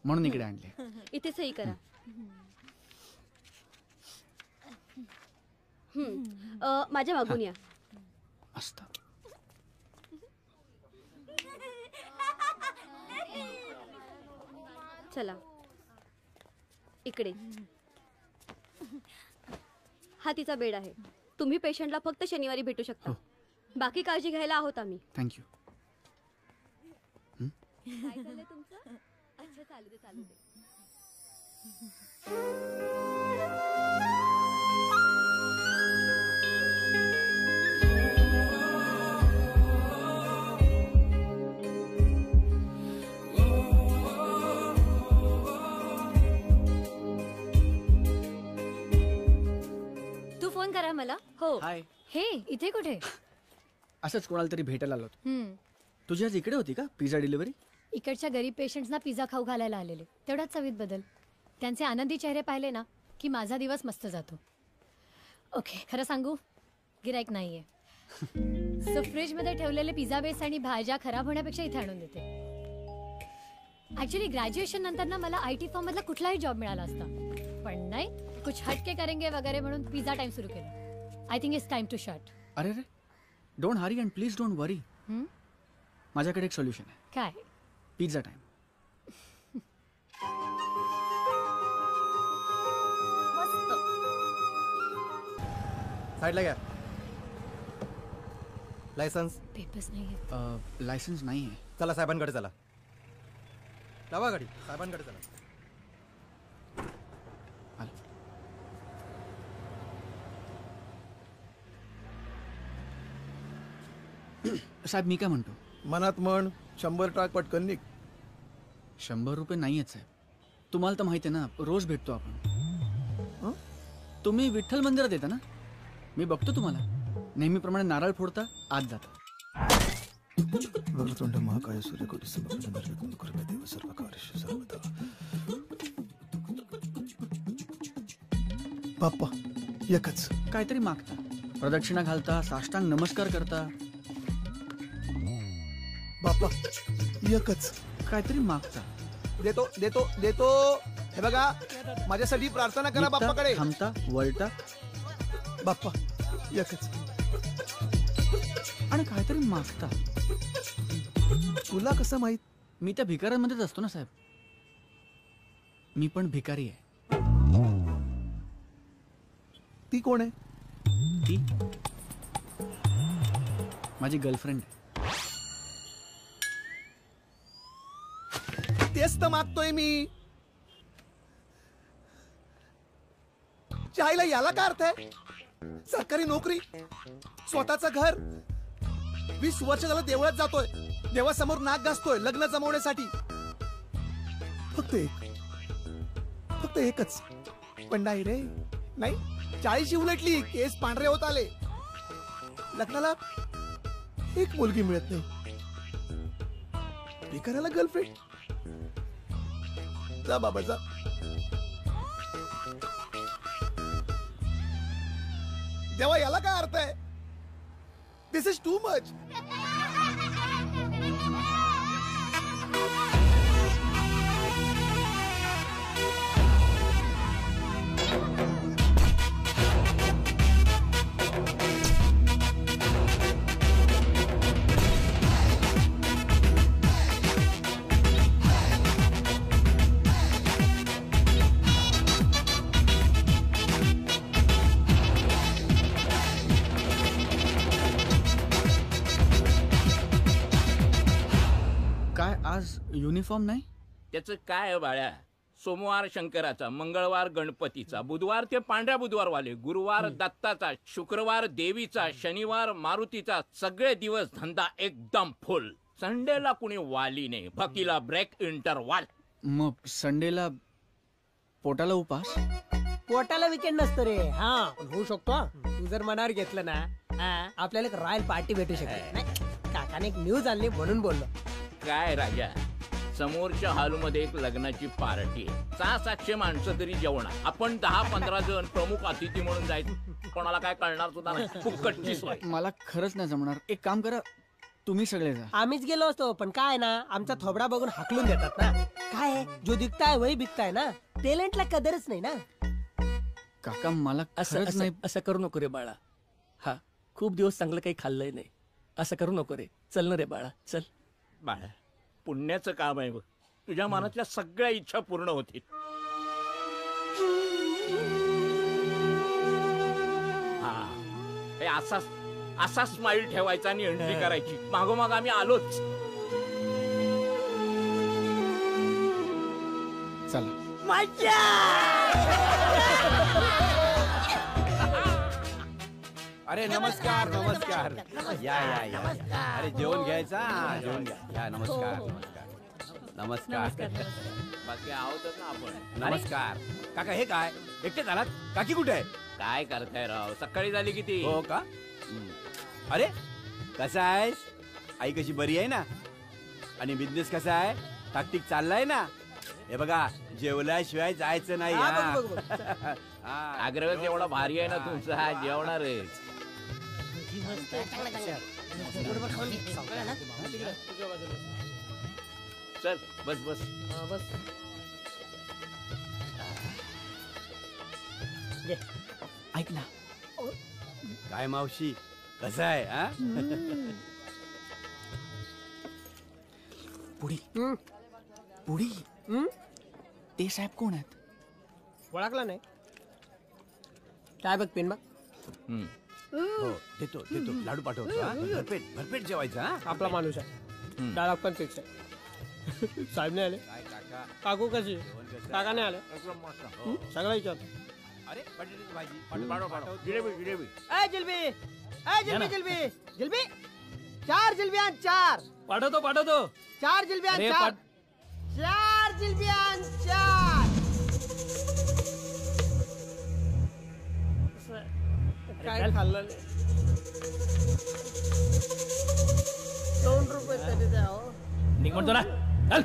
म्हणून इकडे आणले.
इथे सही करा. माझ्या मागून या.
मस्त.
चला इकडे. हा तिचा बेड आहे. तुम्ही पेशंटला फक्त शनिवारी भेटू शकता. बाकी काळजी घ्यायला आहोत आम्ही.
थँक्यू.
काय चाललंय तुमचं? अच्छा, चालू दे. तू फोन करा मला. हो.
हाय.
हे इथे कुठे?
असंच कोणाला तरी भेटायला आलो. तुझी आज इकडे होती का पिझ्झा डिलिव्हरी?
इकडच्या गरीब पेशंट्सना पिझ्झा खाऊ घालायला आलेले. तेवढाच चवीत बदल. त्यांचे आनंदी चेहरे पाहिले ना की माझा दिवस मस्त जातो. ओके, खरं सांगू, गिराईक नाहीये. सो फ्रीज मध्ये ठेवलेले पिझ्झा बेस आणि भाज्या खराब होण्यापेक्षा इथे आणून देते. ऍक्च्युली ग्रॅज्युएशन नंतर ना मला IT फर्म मधला कुठलाही जॉब मिळाला असता, पण नाही, कुछ हटके करेंगे वगैरे म्हणून पिझ्झा टाइम सुरू केला. I think it's time to shut.
अरे रे, don't hurry and please don't worry. माझ्याकडे एक सोल्युशन आहे.
काय?
Pizza time.
साईडला घ्या. लायसन्स.
पेपर्स नाही.
लायसन्स नाही आहे.
चला साहेबांकडे चला. लावा गाडी, साहेबांकडे चला.
साहेब मी काय म्हणतो,
मनात म्हण 100 टाक पटकन निघ.
100 रुपये नाहीयेत साहेब. तुम्हाला तर माहिती आहे ना, रोज भेटतो आपण. तुम्ही विठ्ठल मंदिरात येता ना, मी बघतो तुम्हाला. नेहमीप्रमाणे नारळ फोडता, आत जाता.
वक्रतुंड महाकाय सूर्यकोटी समप्रभ निर्विघ्नं कुरु देव सर्वकार्येषु सर्वदा. बाप्पा एकच.
काहीतरी मागता, प्रदक्षिणा घालता, साष्टांग नमस्कार करता.
बाप्पा एकच.
काहीतरी मागता.
देतो देतो देतो. हे बघा, माझ्यासाठी प्रार्थना करा बाप्पाकडे.
थांबता, वळता.
बाप्पा एकच.
आणि काहीतरी मागता.
तुला कसं माहित?
मी त्या भिकाऱ्यांमध्येच असतो ना साहेब. मी पण भिकारी आहे.
ती कोण आहे?
ती माझी गर्लफ्रेंड आहे.
तेच तर मागतोय मी. चायला याला काय अर्थ आहे? सरकारी नोकरी, स्वतःचं घर, 20 वर्ष झालं देवळात जातोय, देवासमोर नाक घासतोय लग्न जमवण्यासाठी. फक्त एकच. पण नाही रे, नाही. 40 उलटली, केस पांढरे होत आले, लग्नाला एक मुलगी मिळत नाही. भिकाऱ्याला गर्लफ्रेंड. जा बाबा जा. देवा याला काय अर्थ आहे? दिस इज टू मच.
आज युनिफॉर्म नाही?
त्याचं काय बाळ्या, सोमवार शंकराचा, मंगळवार गणपतीचा, बुधवार ते पांढऱ्या बुधवारवाले, गुरुवार दत्ताचा, शुक्रवार देवीचा, शनिवार मारुतीचा, सगळे दिवस धंदा एकदम फुल. संडेला कुणी वाली नाही, भकीला ब्रेक इंटरवाल.
मग संडेला पोटाला उपास?
पोटाला विकेंड नसतं रे. हा होऊ शकतो. तू जर मनावर घेतलं ना, आपल्याला एक रॉयल पार्टी भेटू शकते. काकाने एक न्यूज आणली म्हणून बोललो.
काय राजा, समोरच्या हॉलमध्ये एक लग्नाची पार्टी आहे. 600-700 माणसं तरी जेवणार. आपण 10-15 जण प्रमुख अतिथी म्हणून जायचं. कोणाला काय कळणार सुद्धा नाही. फुकटची सोय.
मला खरंच नाही जमणार. एक काम करा, तुम्ही सगळे जा.
आम्हीच गेलो असतो, पण काय ना, आमचा थोबडा बघून हाकलून देतात ना. काय जो दिखताय वही बिकताय ना. टॅलेंटला कदरच नाही ना.
काका मला खरंच नाही.
असं करू नको रे बाळा. हा खूप दिवस चांगलं काही खाल्लंय नाही. असं करू नको रे. चल ना रे बाळा, चल.
बाळा, पुण्याचं काम आहे बघ. तुझ्या मनातल्या सगळ्या इच्छा पूर्ण होतील. हा, हे असा स्माइल ठेवायचा आणि एंट्री करायची. मागोमाग आम्ही आलोच.
चला.
अरे नमस्कार नमस्कार. या या या. अरे जेवण घ्यायचा. जेवण घ्या. या नमस्कार नमस्कार नमस्कार.
बाकी आहोतच ना आपण.
नमस्कार काका. हे काय एकटेच आलात? काकी कुठे आहे?
काय करताय राव, सकाळी झाली किती.
हो का? अरे कसा आहेस? आई कशी बरी आहे ना? आणि बिझनेस कसा आहे? टाकटीक चाललाय ना? हे बघा, जेवल्याशिवाय जायचं नाही.
आग्रह एवढा भारी आहे ना तुमचा, हा जेवणारच. चल बस बस
बस
ऐक ना,
काय मावशी कसं आहे हा?
पुढी पुढी ते साहेब कोण आहेत?
ओळखला नाही काय बघ पेन बघ.
हो देतो देतो लाडू पाठवतो हा? भरपेट भरपेट जेवायचं हा?
आपला माणूस आहे डाळ पण फिक्स आहे. साहेब नाही आले, काकू कशी, काका नाही आले, सगळं विचार.
अरे बटाट्याची भाजी
जिलेबी जिलेबी
ए जिलबी, ए जिलबी जिलबी जिलबी 4 जिलबी आण 4.
पाठवतो पाठवतो.
4 जिलबी आण
अरे,
4. 4 जिलबी आण 4. काय खाल्लं नाही. 2 रुपये तरी द्या हो.
निघ म्हणतो ना, चल.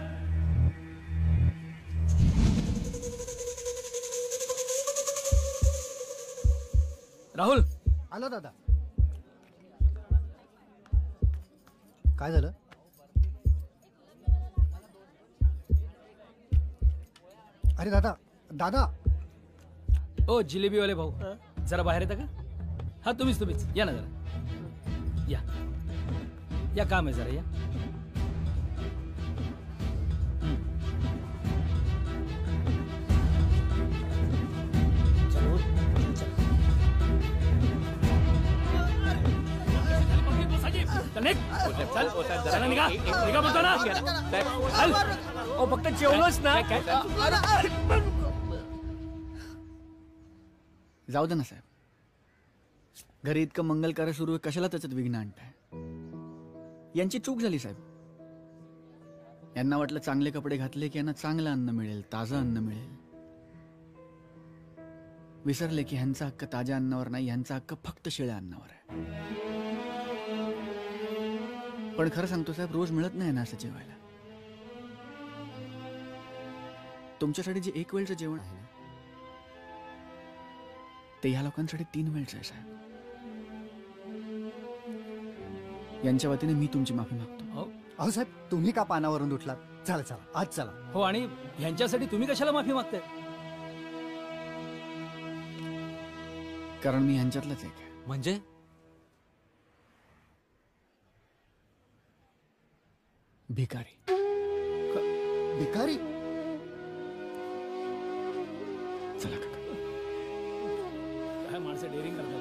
राहुल
आलो दादा. काय झालं? अरे दादा दादा.
ओ जिलेबीवाले भाऊ, जरा बाहेर येता का? हा तुम्हीच या ना जरा, या काम आहे जरा, या. फक्त जेवलोच ना.
जाऊ दे ना साहेब, घरी इतकं मंगल कार्य सुरू आहे, कशाला त्याच्यात विघ्न आणताय? यांची चूक झाली साहेब. यांना वाटलं चांगले कपडे घातले की यांना चांगलं अन्न मिळेल, ताजं अन्न मिळेल. विसरले की ह्यांचा हक्क ताज्या अन्नावर नाही, ह्यांचा हक्क फक्त शिळ्या अन्नावर आहे. पण खरं सांगतो साहेब, रोज मिळत नाही ना असं जेवायला. तुमच्यासाठी जे एक वेळचं जेवण आहे ना, ते ह्या लोकांसाठी 3 वेळचं आहे साहेब. यांच्या वतीने मी तुमची माफी मागतो.
अहो साहेब, तुम्ही का पानावरून उठलात? चला चला आज चला.
हो, आणि ह्यांच्यासाठी तुम्ही कशाला माफी मागताय?
कारण मी ह्यांच्यातलाच एक आहे.
म्हणजे
भिकारी.
भिकारी?
चला काका.
काय माणसं डेअरिंग करतात.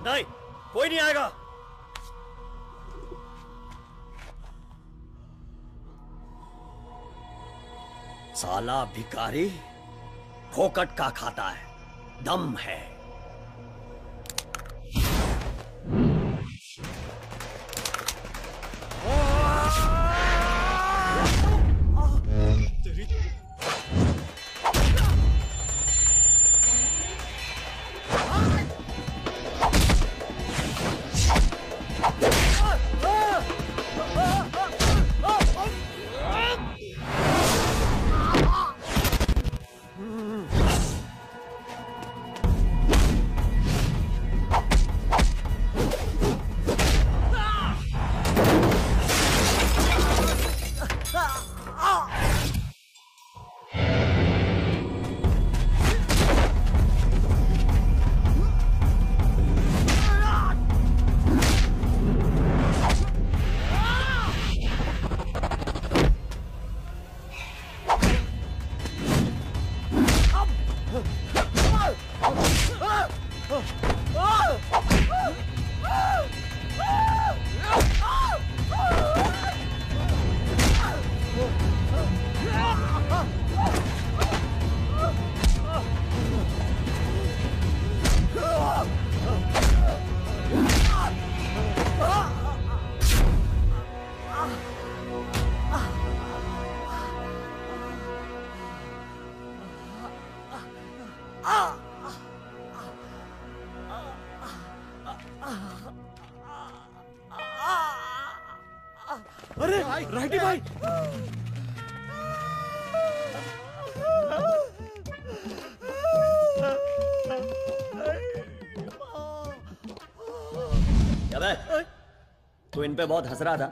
नहीं, कोई नहीं आएगा. साला भिखारी फोकट का खाता है, दम है. अरे राईटी भाई
अबे तू इन पे बहुत हंस रहा था।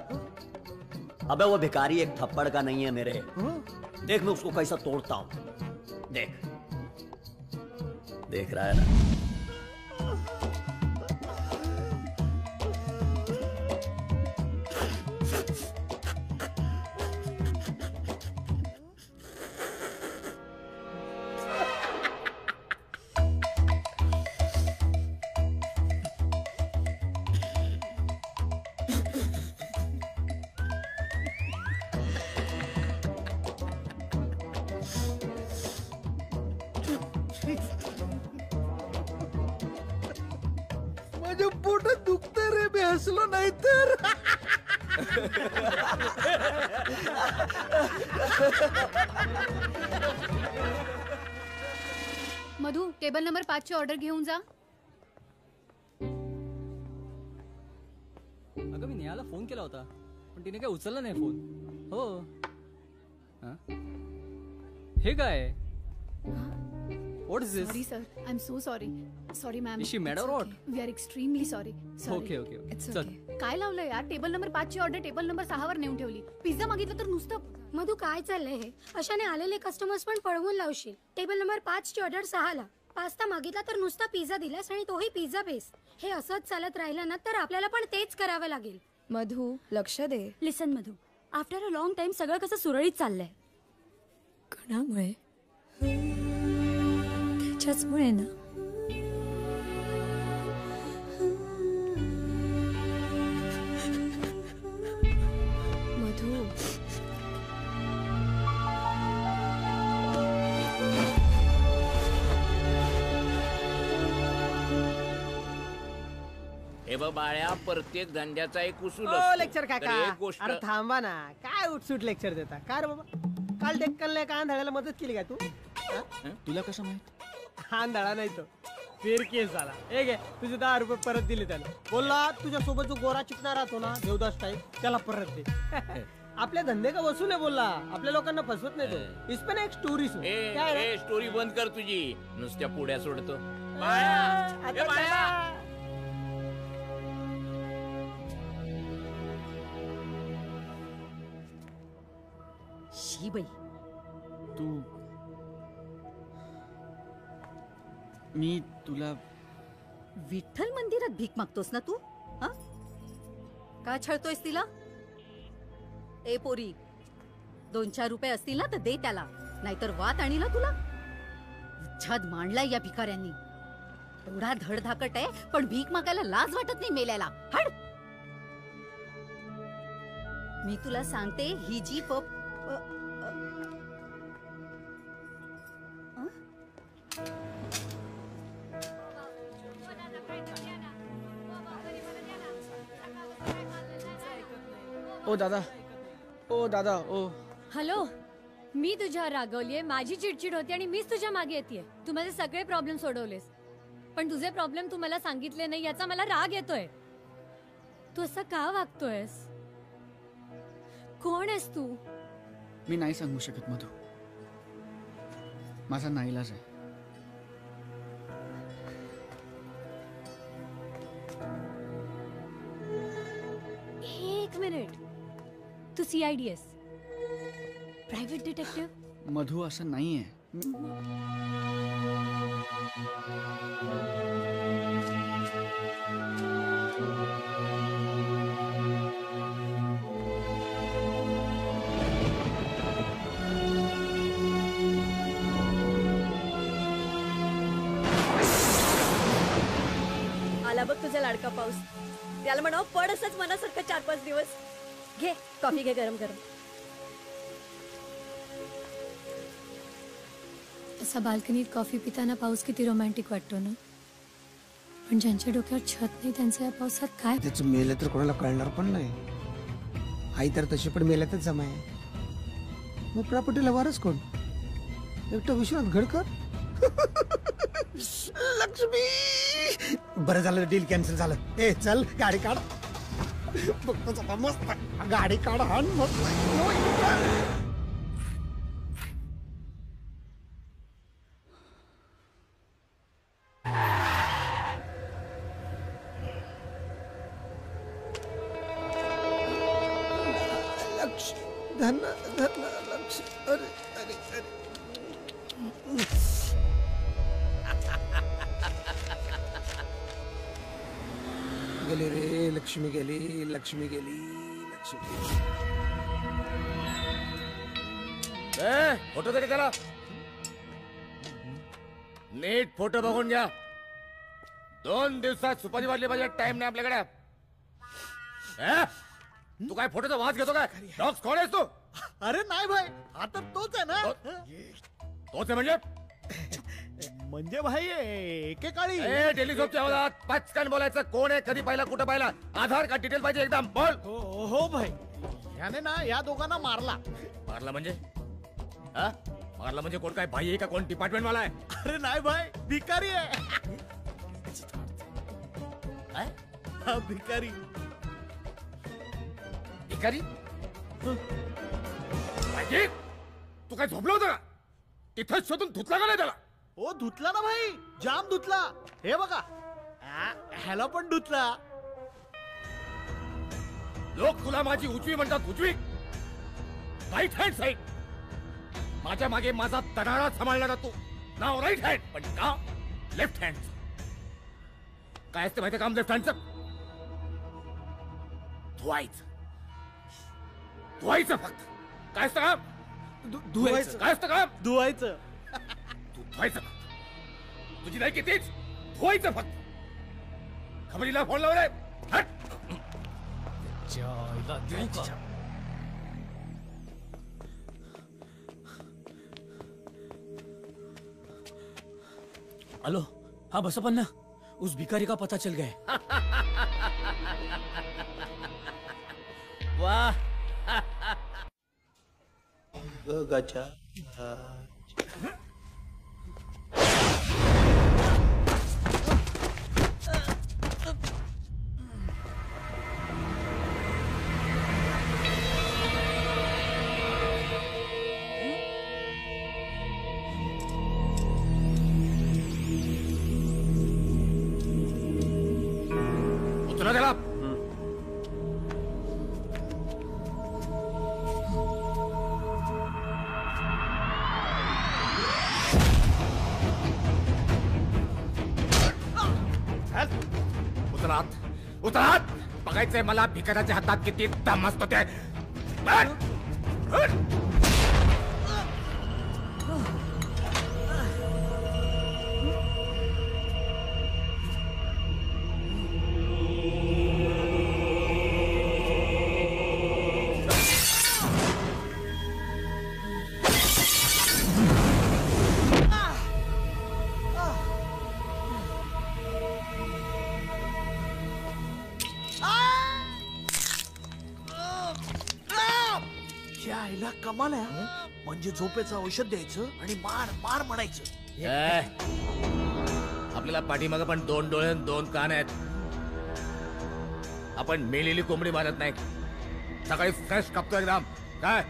अबे वो भिखारी एक थप्पड़ का नहीं है मेरे। देख मैं उसको कैसा तोड़ता हूं। देख देख रहा है ना।
माझ्या पोटात दुखतंय रे, मी हसलो नाही तर.
मधु टेबल नंबर 5 ची ऑर्डर घेऊन जा.
अगं मी नेहाला फोन केला होता पण तिने काय उचलला नाही फोन. हो हा? हे काय? What is this?
Sorry sir, I'm so sorry. Sorry ma'am.
Is she mad or what?
We are extremely sorry. Sorry.
Okay.
It's
चल.
okay. काय लावलंय यार? टेबल नंबर 5 ची ऑर्डर टेबल नंबर 6 वर नेऊन ठेवली. पिझ्झा मागितलं तर नुसतं.
मधू काय चाललंय हे? अशाने आलेले कस्टमर्स पण पळवून लावशील. टेबल नंबर 5 ची ऑर्डर 6 ला. पास्ता मागितला तर नुसता पिझ्झा दिलास आणि तोही पिझ्झा बेस. हे असंच चालत राहिलं ना तर आपल्याला पण तेच करावं लागेल.
मधू लक्ष दे.
Listen Madhu, after a long time सगळं कसं सुरळीत चाललंय.
कोणामुळे? त्याच्याचमुळे ना. मधू
हे बघ बाळ्या, प्रत्येक धंद्याचा एक उसूल
ओ
असतो.
लेक्चर
तर
काका,
एक गोष्ट
अरे थांबा ना. काय उठसूट लेक्चर देता काय रे बाबा? काल डेक्कनला कान धडायला मदत केली का तू?
तुला कसं माहित?
कान धडा नाही तो फेर केस झाला. हे घे तुझे 10 रुपये परत दिले त्याला. बोलला तुझ्या सोबत जो गोरा चिकना राहतो ना देवदास टाईप त्याला परत दे. आपले धंदे का वसूल आहे बोलला. आपल्या लोकांना फसवत नाही तो. इसपे ना एक स्टोरी सुन. काय रे?
ए स्टोरी बंद कर तुझी. नुसत्या पुड्या सोडतो.
आता
बाळ्या
शी बाई,
तू मी तुला
विठ्ठल मंदिरात भीक मागतोस ना तू? हा? का छळतोयस तिला? ए पोरी, 2-4 रुपये असतील ना तर दे त्याला, नाहीतर वात आणीला तुला. उच्छाद मांडलाय या भिकाऱ्यांनी. एवढा धडधाकट आहे पण भीक मागायला लाज वाटत नाही मेल्याला. हड. मी तुला सांगते ही जी
ओ दादा, ओ दादा, ओ.
हॅलो, मी तुझ्यावर रागवलीये, माझी चिडचिड होती आणि मीच तुझ्या मागे येतेय. तू माझे सगळे प्रॉब्लेम सोडवलेस पण तुझे प्रॉब्लेम तू मला सांगितले नाही याचा मला राग येतोय. तू असं का वागतोयस? कोण आहेस तू?
मी नाही सांगू शकत मधू. माझा नाईलाज आहे.
एक मिनिट, तू CID आहेस? Private detective?
मधू असं नाहीये.
आला बघ तुझा लाडका पाऊस. त्याला म्हणावं पड असंच मनासारखं 4-5 दिवस. घे कॉफी, घे गरम गरम.
असा बाल्कनीत कॉफी पिताना पाऊस किती रोमॅन्टिक वाटतो ना. पण ज्यांच्या डोक्यावर छत नाही त्यांचं या पावसात काय?
त्याचं मेलं तर कोणाला कळणार पण नाही. आई तर तशी पण मेल्यातच जमा आहे. मग प्रॉपर्टीला वारस कोण? एकटा विश्वनाथ घडकर. लक्ष्मी. बरं झालं डील कॅन्सल झालं. ए चल गाडी काढ. बघतो आता मस्त गाडी काढा आणि मस्त लक्ष धन धन लक्ष अरे अरे अरे गेली रे लक्ष्मी गेली लक्ष्मी गेली लक्ष्मी
फोटो तरी करा नीट फोटो बघून घ्या 2 दिवसात सुपारी वाटली पाहिजे टाइम नाही आपल्याकडे तू काय फोटोचा वास घेतो काय डॉग्स कोण आहेस तू
अरे नाही भाई आता तोच आहे ना
तोच आहे
म्हणजे भाई एकेकाळी
टेलिस्कोपच्या आवाजात पचकन बोलायचं कोण आहे कधी पाहिला कुठं पाहिला आधार कार्ड डिटेल पाहिजे एकदम बोल
हो भाई याने ना या दोघांना मारला
म्हणजे मारला म्हणजे कोण काय भाई आहे का कोण डिपार्टमेंट वाला आहे
अरे नाही भाई भिकारी आहे हा भिकारी
भिकारी तू काय झोपलं होतं का तिथंच शोधून धुतला का नाही त्याला
ओ धुतला ना भाई जाम धुतला हे बघा ह्याला पण धुतला
लोक तुला माझी उजवी म्हणतात उजवी राईट हँड साईड माझ्या मागे माझा तनाडा सांभाळणारा तू नाव राईट हँड पण का लेफ्ट हँड काय असतं माहिती काम लेफ्ट हँडचं धुवायचं धुवायचं फक्त काय असतं काम
धुवायचं
काय असतं काम
धुवायचं
तू धुवायचं फक्त तुझी नाही कितीच धुवायचं फक्त खबरीला फोन लावलाय
हेलो हाँ बसपन्ना उस भिखारी का पता चल गया
वाह
गजा
उचला त्याला उतरात बघायचंय मला भिकाऱ्याच्या हातात किती दम असतो ते
कमाल आहे म्हणजे झोपेचं औषध द्यायचं आणि मार मार म्हणायचं
आपल्याला पाठीमागं पण 2 डोळे आणि 2 कान आहेत आपण मेलेली कोंबडी मारत नाही सकाळी फ्रेश कापतो एकदम काय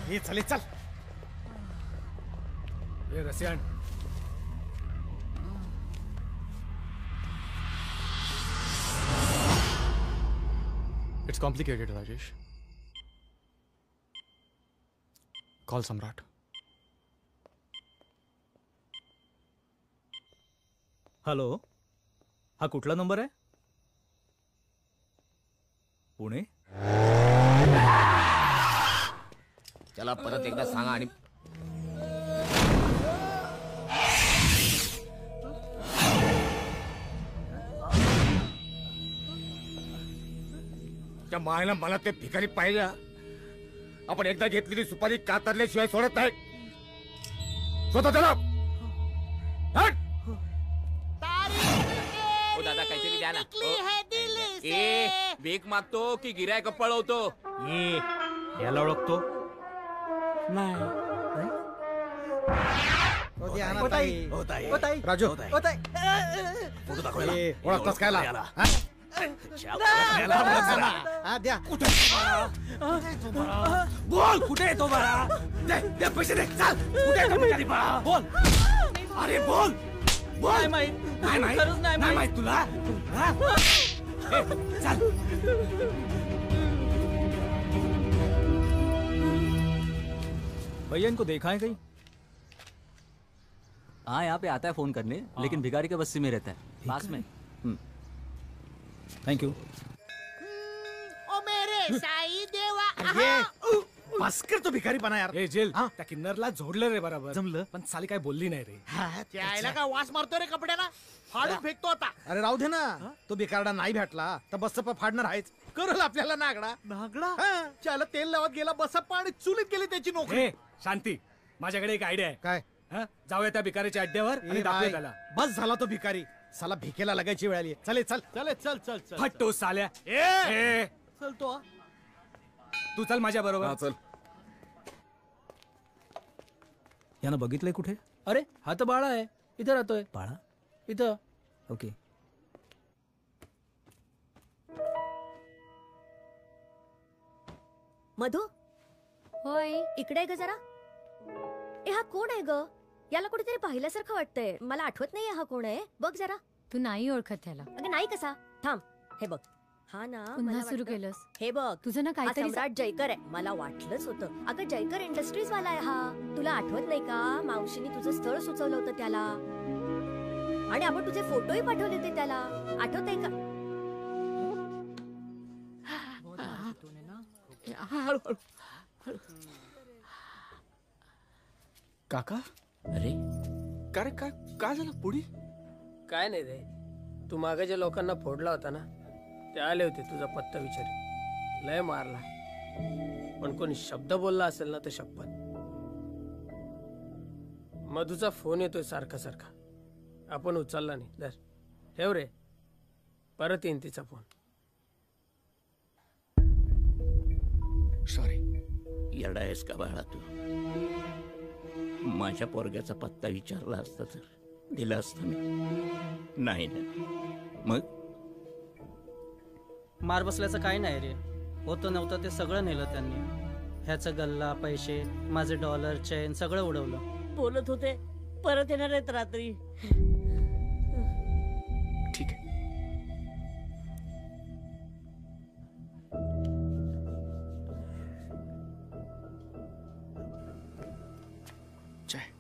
हे चल चल हे Russian
It's complicated, Rajesh. Call Samrat.
Hello हा कुठला नंबर आहे पुणे
त्याला परत एकदा सांगा आणि त्या मायला मला ते भिकारी पाहिजे आपण एकदा घेतलेली सुपारी कातरल्याशिवाय सोडत नाही स्वतः त्याला
ओ दादा काहीतरी द्या ना ए भीक मागतो की गिरायक पळवतो
याला ओळखतो
नाही
द्या ना, ताई.
ओ ताई.
राजू
ओ ताई.
फोटो दाखवायला ओळखतास काय ला? हा? हा, द्या.
बोल कुठे आहे तो बाळा? दे पैसे दे. चल कुठे आहे कर्मचारी बाळा? बोल. अरे बोल. बोल.
नाही माहित.
नाही माहित.
खरंच नाही
नाही
माहित.
माहित तुला? हा? ए, चल.
भैया इनको देखा है कहीं?
हाँ यहाँ पे आता है फोन करने, लेकिन भिखारी के बस्ती में रहता है, पास में।
Thank you.
ओ मेरे साई देवा.
ये बस कर तो भिकारीपणा यार.
ए जेल त्या किन्नरला जोडलं रे बरोबर जमलं पण साली काय बोलली नाही रे.
त्याला का वास मारतो रे कपड्याला? फाडून फेकतो आता. अरे राहू दे ना, तो भिकारडा नाही भेटला तर बसप्पा फाडणार आहेच. करल आपल्याला नागडा. नागडा त्याला तेल लावत गेला बसप्पा आणि चुलीत गेली त्याची नोकरी.
ए शांती, माझ्याकडे एक आयडिया आहे.
काय?
जाऊया त्या भिकारीच्या अड्ड्यावर आणि
ए
दाखवूया
बाई,
त्याला.
बस झाला तो भिकारी. साला भिकेला लागायची वेळ आली. चल चल
चल चल चल चल फट्टो साल्या.
ए
चल तो तू चल माझ्या बरोबर.
चल.
यानं बघितलंय कुठे?
अरे हा तर बाळा आहे, इथं राहतोय.
बाळा?
इथं.
ओके.
मधु
होय.
इकडे आहे ग जरा. ए हा कोण आहे ग? याला कुठेतरी पाहिल्यासारखं वाटतंय. मला आठवत नाहीये हा कोण आहे. बघ जरा.
तू नाही ओळखत त्याला.
अगं नाही कसा. थांब हे बघ. हा ना
पुन्हा
मला
सुरू
वाटतं-
केलंस.
हे बघ
तुझं ना
हा
काहीतरी
सम्राट जयकर आहे. मला वाटलंच होतं. अगं जयकर इंडस्ट्रीज वाला आहे हा. तुला आठवत नाही का? मावशीने तुझं स्थळ सुचवलं होतं त्याला आणि आपण तुझे फोटोही पाठवले होते त्याला. आठवतंय का?
काका
अरे
का रे काय झालं पुढे?
काय नाही रे, तू मागे ज्या लोकांना फोडला होता ना ते आले होते तुझा पत्ता विचार. लय मारला पण कोणी शब्द बोलला असेल ना तर शपथ. मधूचा फोन येतोय सारखा सारखा. आपण उचलला नाही. दर ठेव रे, परत येईन तिचा फोन.
सॉरी.
येडा आहेस का बाळा तू? माझ्या पोरग्याचा पत्ता विचारला असता तर दिला असता मी. नाही ना. मग
मार बसल्याचं काही नाही रे. होतं नव्हतं ते सगळं नेलं त्यांनी. ह्याचं गल्ला, पैसे, माझे डॉलर, चेन सगळं उडवलं.
बोलत होते परत येणार आहेत रात्री.
ठीक आहे. चाय.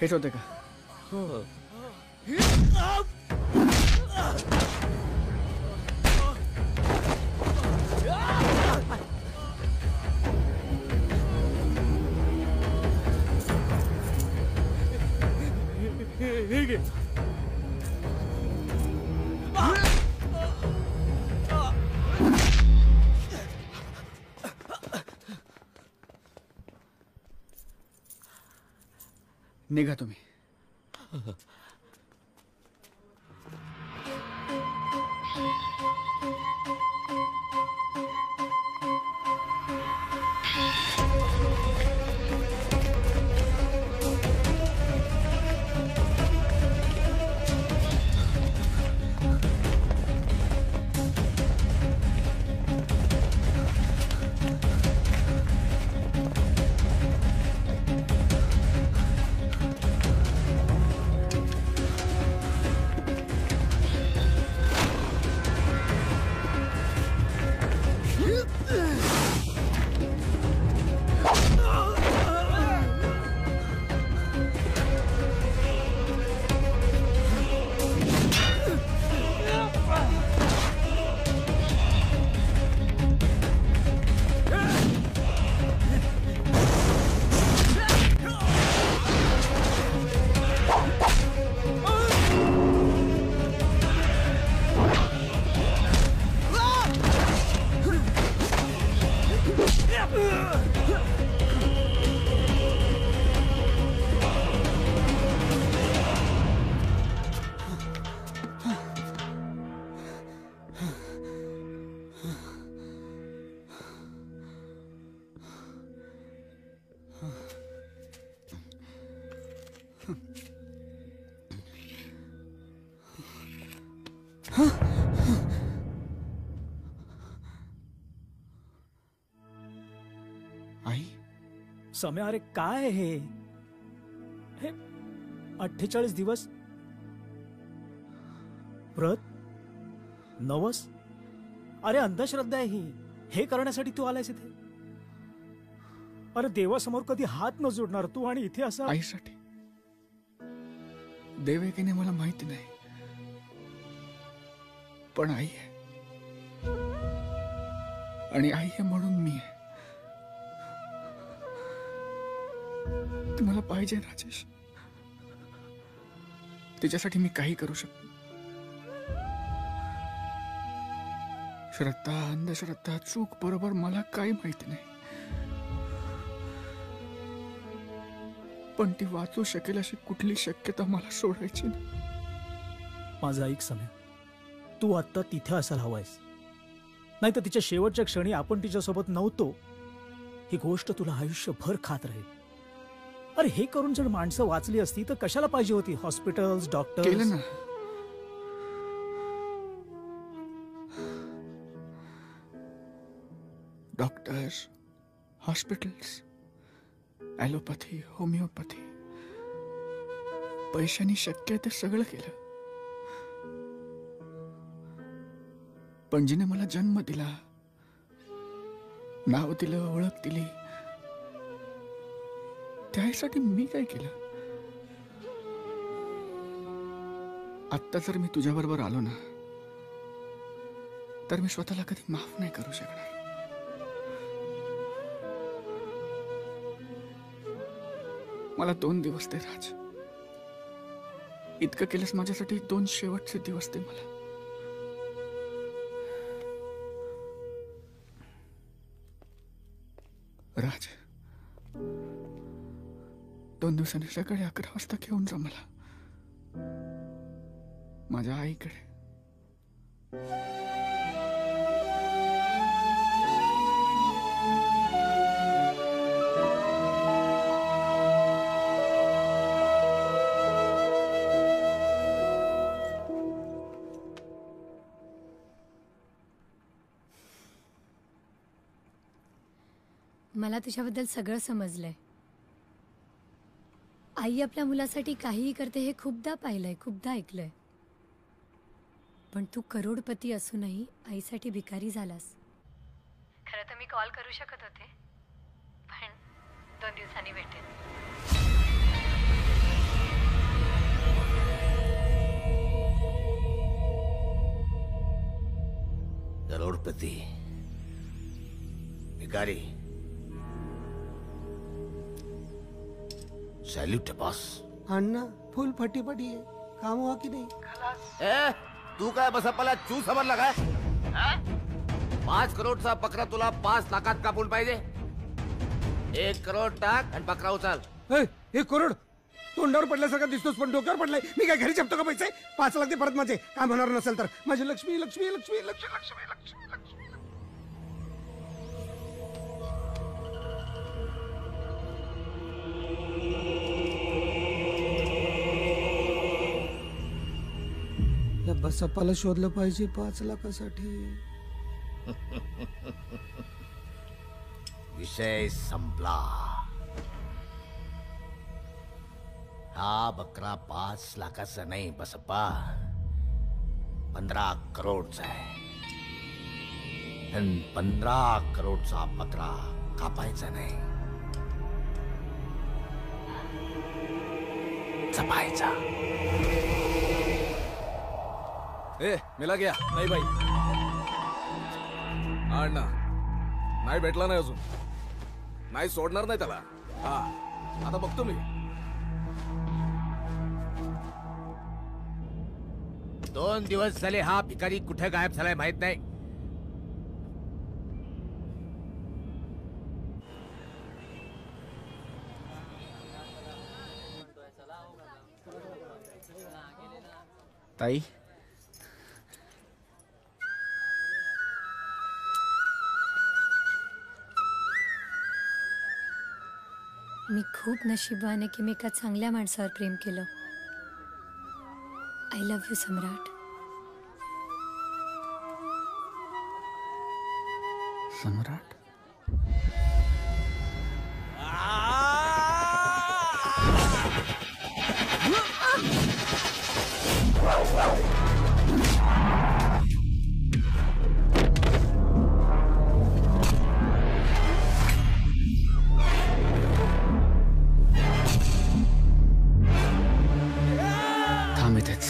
हेच होते का? निघा तुम्ही. आई
समय, अरे काय हे 48 दिवस व्रत, नवस, अरे अंधश्रद्धा आहे ही. हे करण्यासाठी तू आलायस इथे? अरे देवासमोर कधी हात न जोडणार तू, आणि इथे असं.
आईसाठी देव आहे की नाही मला माहिती नाही, पण आई आहे, आणि आई आहे म्हणून मी आहे. ती मला पाहिजे राजेश, तिच्यासाठी मी काही करू शकतो. श्रद्धा, अंधश्रद्धा, चूक, बरोबर मला काही माहिती नाही, पण ती वाचू शकेल अशी कुठली शक्यता मला सोडायची नाही.
माझं ऐक समय, तू आता तिथे असायला हवायस, नाही तर तिच्या शेवटच्या क्षणी आपण तिच्यासोबत नव्हतो ही गोष्ट तुला आयुष्यभर खात राहील. अरे हे करून जर माणसं वाचली असती तर कशाला पाहिजे होती हॉस्पिटल्स, डॉक्टर?
केलं ना. डॉक्टर्स, हॉस्पिटल्स, ॲलोपॅथी, होमिओपॅथी, पैशानी शक्य आहे ते सगळं केलं. पण जिने मला जन्म दिला, नाव दिलं, ओळख दिली, त्यासाठी मी काय केलं? आत्ता जर मी तुझ्या बरोबर आलो ना, तर मी स्वतःला कधी माफ नाही करू शकणार. मला 2 दिवस दे राज. इतकं केलंस माझ्यासाठी, 2 शेवटचे दिवस दे मला. राज, 2 दिवसांनी सकाळी 11 वाजता घेऊन जा मला माझ्या आईकडे.
मला तुझ्याबद्दल सगळं समजलंय. आई आपल्या मुलासाठी काहीही करते हे खूपदा पाहिलंय, खूपदा ऐकलंय. पण तू करोडपती असूनही आईसाठी भिकारी झालास. खरं तर मी कॉल करू शकत होते, पण 2 दिवसांनी भेटेन.
करोडपती, भिकारी, सैल्यूट बॉस.
अण्णा फुल फटीफटी आहे, काम हुआ की नाही?
ए, तू काय बसप्पाला चू समजला काय? 5 करोडचा बकरा तुला 5 लाखात कापून पाहिजे. 1 करोड टाक आणि बकरा उचल.
1 करोड तोंडावर पडल्यासारखा दिसतोस, पण डोक्यावर पडलाय. मी काय घरी जपतो का पैसे? 5 लाख ते परत माझे. काय होणार नसेल तर माझी लक्ष्मी लक्ष्मी लक्ष्मी लक्ष्मी लक्ष्मी लक्ष्मी लक्ष्मी. या बसप्पाला शोधलं पाहिजे 5 लाखासाठी.
विषय संपला. हा बकरा 5 लाखाचा नाही बसप्पा, 15 करोडचा आहे. आणि 15 करोडचा बकरा कापायचा नाही, जपायचा.
ए मिला गया नाही बाई. अण्णा नाही भेटला नाही अजून, नाही सोडणार नाही त्याला. हा आता बघतो मी.
2 दिवस झाले हा भिकारी कुठे गायब झालाय माहित नाही.
ताई,
मी खूप नशिबवान की मी एका चांगल्या माणसावर प्रेम केलं. आय लव्ह यू सम्राट.
सम्राट. थांब इथेच.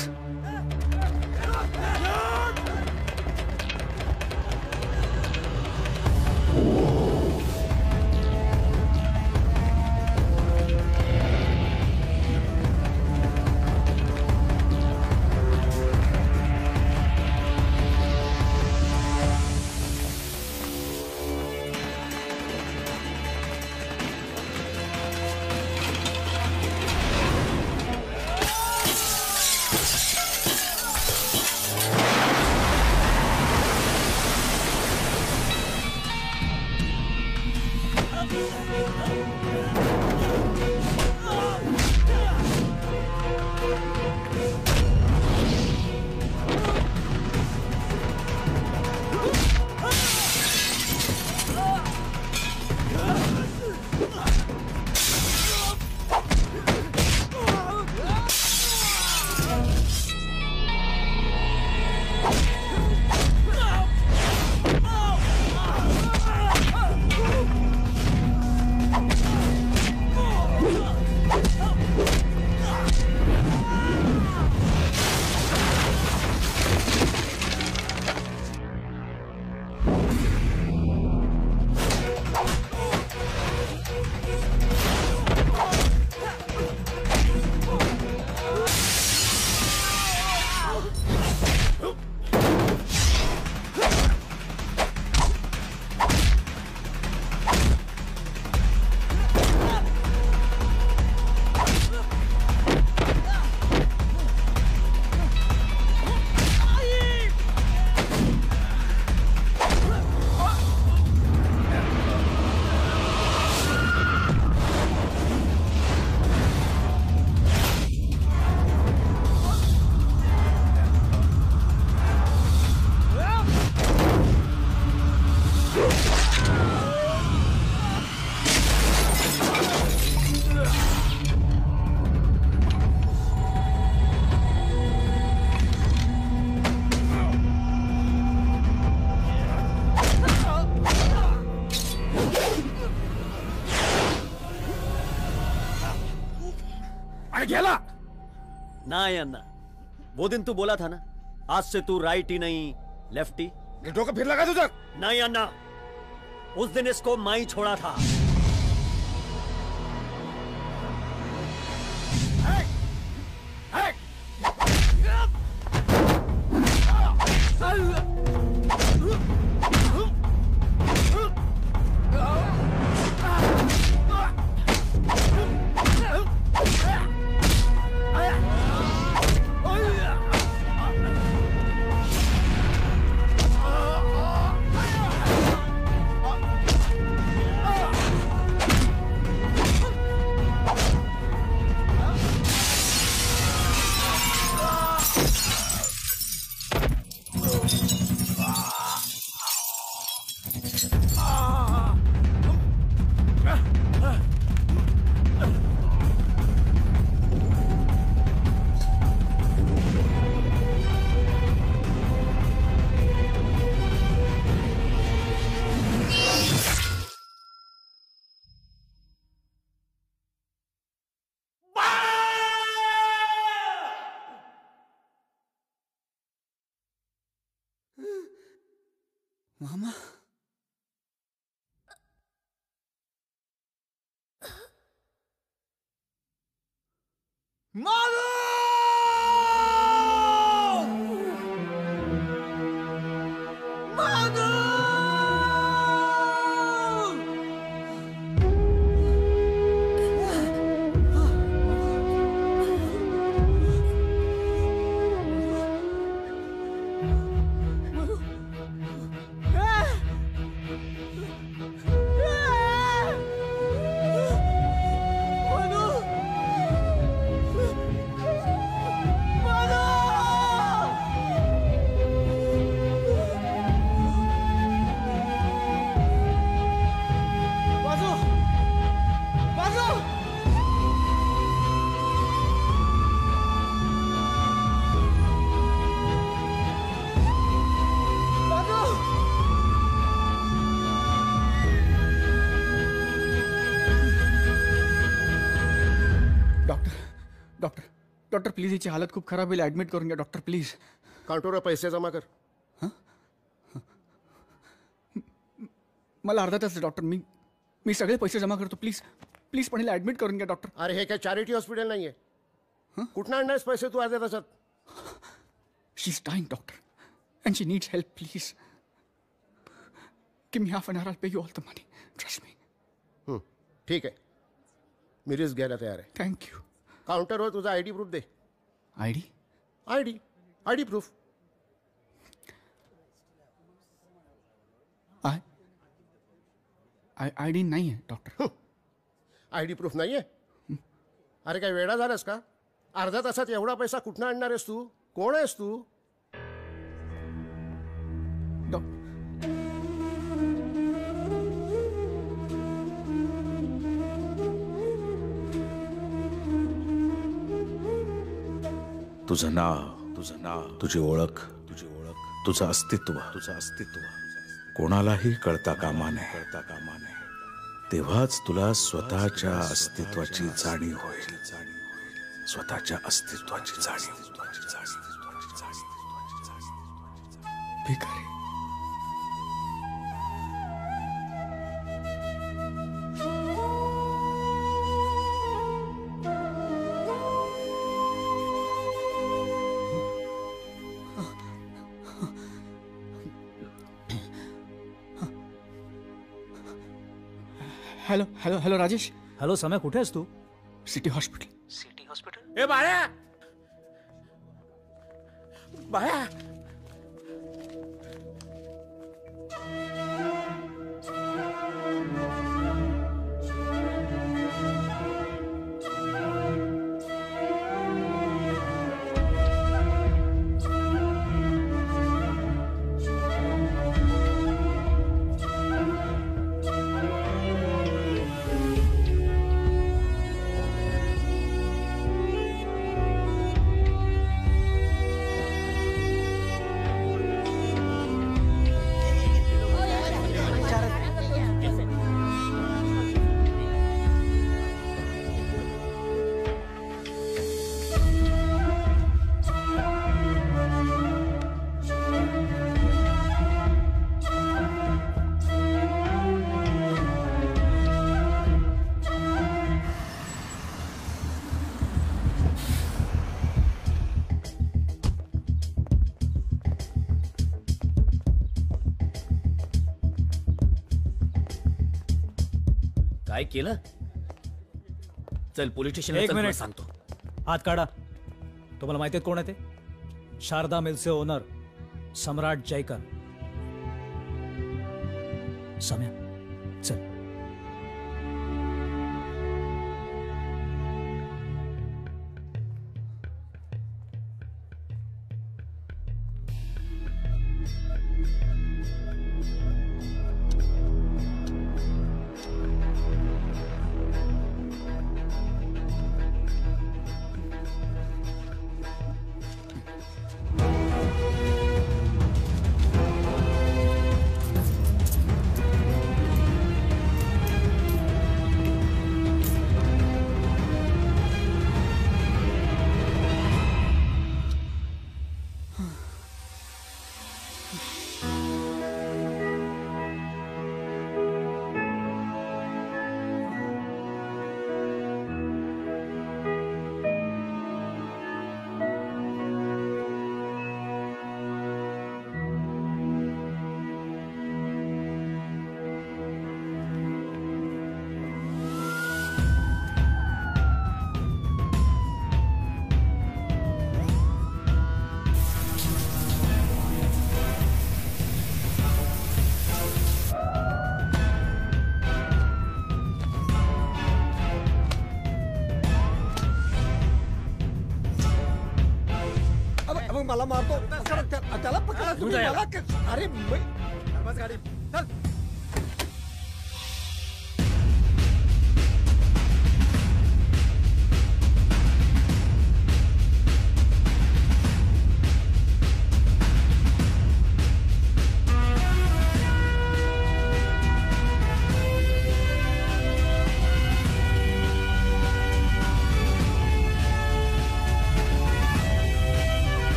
गेला नहीं अन्ना, वो दिन तू बोला था ना आज से तू राइट ही नहीं लेफ्टी.
डोकं फिरला का तुझं?
नहीं अन्ना, उस दिन इसको मैं ही छोड़ा था.
मामा डॉक्टर प्लीज हिची हालत खूप खराब होईल, ऍडमिट करून घ्या डॉक्टर प्लीज.
काउंटरवर पैसे जमा कर.
मला अर्धा तास डॉक्टर, मी सगळे पैसे जमा करतो, प्लीज प्लीज पण हिला ऍडमिट करून घ्या डॉक्टर.
अरे हे काय चॅरिटी हॉस्पिटल नाहीये. कुठनं आणणारच पैसे तू अर्ध्या तासात?
She is dying doctor and she needs help. Please give me half an hour, I pay you all the money, trust me.
ठीक आहे, मी रिस्क घ्यायला तयार आहे.
थँक्यू.
काउंटरवर तुझा आयडी प्रूफ दे. ID proof.
आयडी नाही आहे डॉक्टर.
आयडी प्रूफ नाहीये? अरे काय वेडा झालास का? अर्ध्या तासात एवढा पैसा कुठनं आणणार आहेस तू? कोण आहेस तू?
तुझं नाव, तुझी ओळख, तुझं अस्तित्व कोणालाही कळता कामा नये. तेव्हाच तुला स्वतःच्या अस्तित्वाची जाणीव होईल. स्वतःच्या अस्तित्वाची जाणीव.
भिकारी. हॅलो राजेश.
हॅलो सम्या, कुठे आहेस तू?
City hospital.
ए बाळ्या,
काय केलं? चल पोलीस स्टेशनला
एक
चल, तुला
मिनिट
सांगतो.
हात काढा. तुम्हाला माहिती आहे कोण आहे ते? शारदा मिल्सचे ओनर सम्राट जयकर. सम्या चल.
मला मारतो. त्याला पकडा तुम्ही. अरे गाडी चल.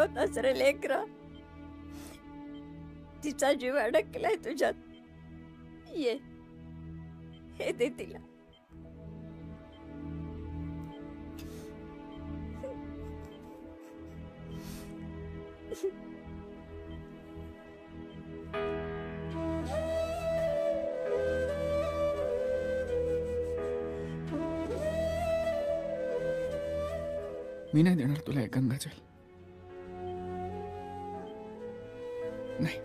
होतास रे लेकरा. तिचा जीव अडकलाय तुझ्यात. ये हे दे तिला.
मी नाही देणार तुला एक गंगाजल. नाही,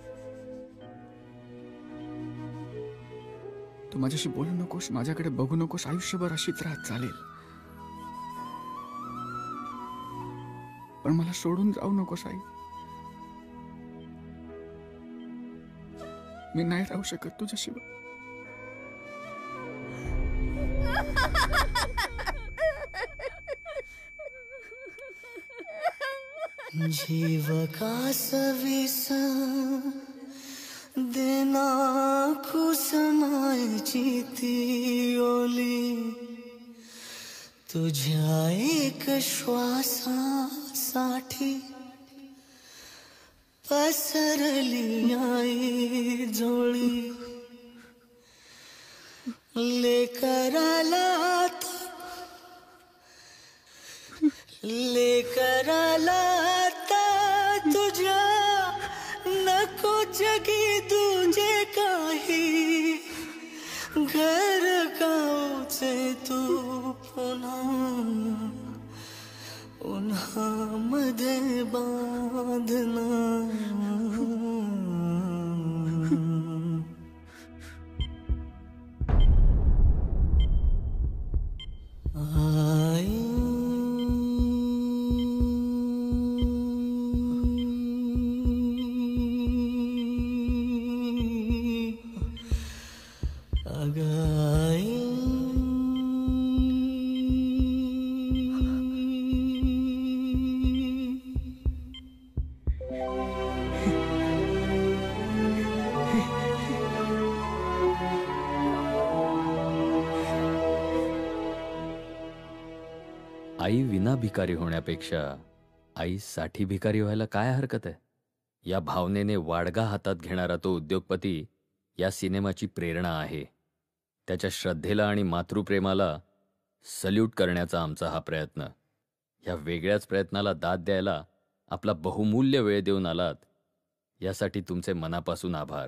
तू माझ्याशी बोलू नकोस, माझ्याकडे बघू नकोस, आयुष्यभर अशीच राहत चालेल. पण मला सोडून जाऊ नकोस आई. मी नाही राहू शकत तुझ्याशिवाय.
जीव का सवीस देना कुसमायची ती ओली तुझ्या एक श्वासासाठी पसरली आई जोळी. लेकराला तुझ्या नको जगी तुझे काही. घर गावचे तू पुन्हा उन्हामध्ये बांधना.
आई विना भिकारी होण्यापेक्षा आईसाठी भिकारी व्हायला काय हरकत आहे. या भावनेने वाडगा हातात घेणारा तो उद्योगपती या सिनेमाची प्रेरणा आहे. त्याच्या श्रद्धेला आणि मातृप्रेमाला सल्यूट करण्याचा आमचा हा प्रयत्न. या वेगळ्याच प्रयत्नाला दाद द्यायला आपला बहुमूल्य वेळ देऊन आलात यासाठी तुमचे मनापासून आभार.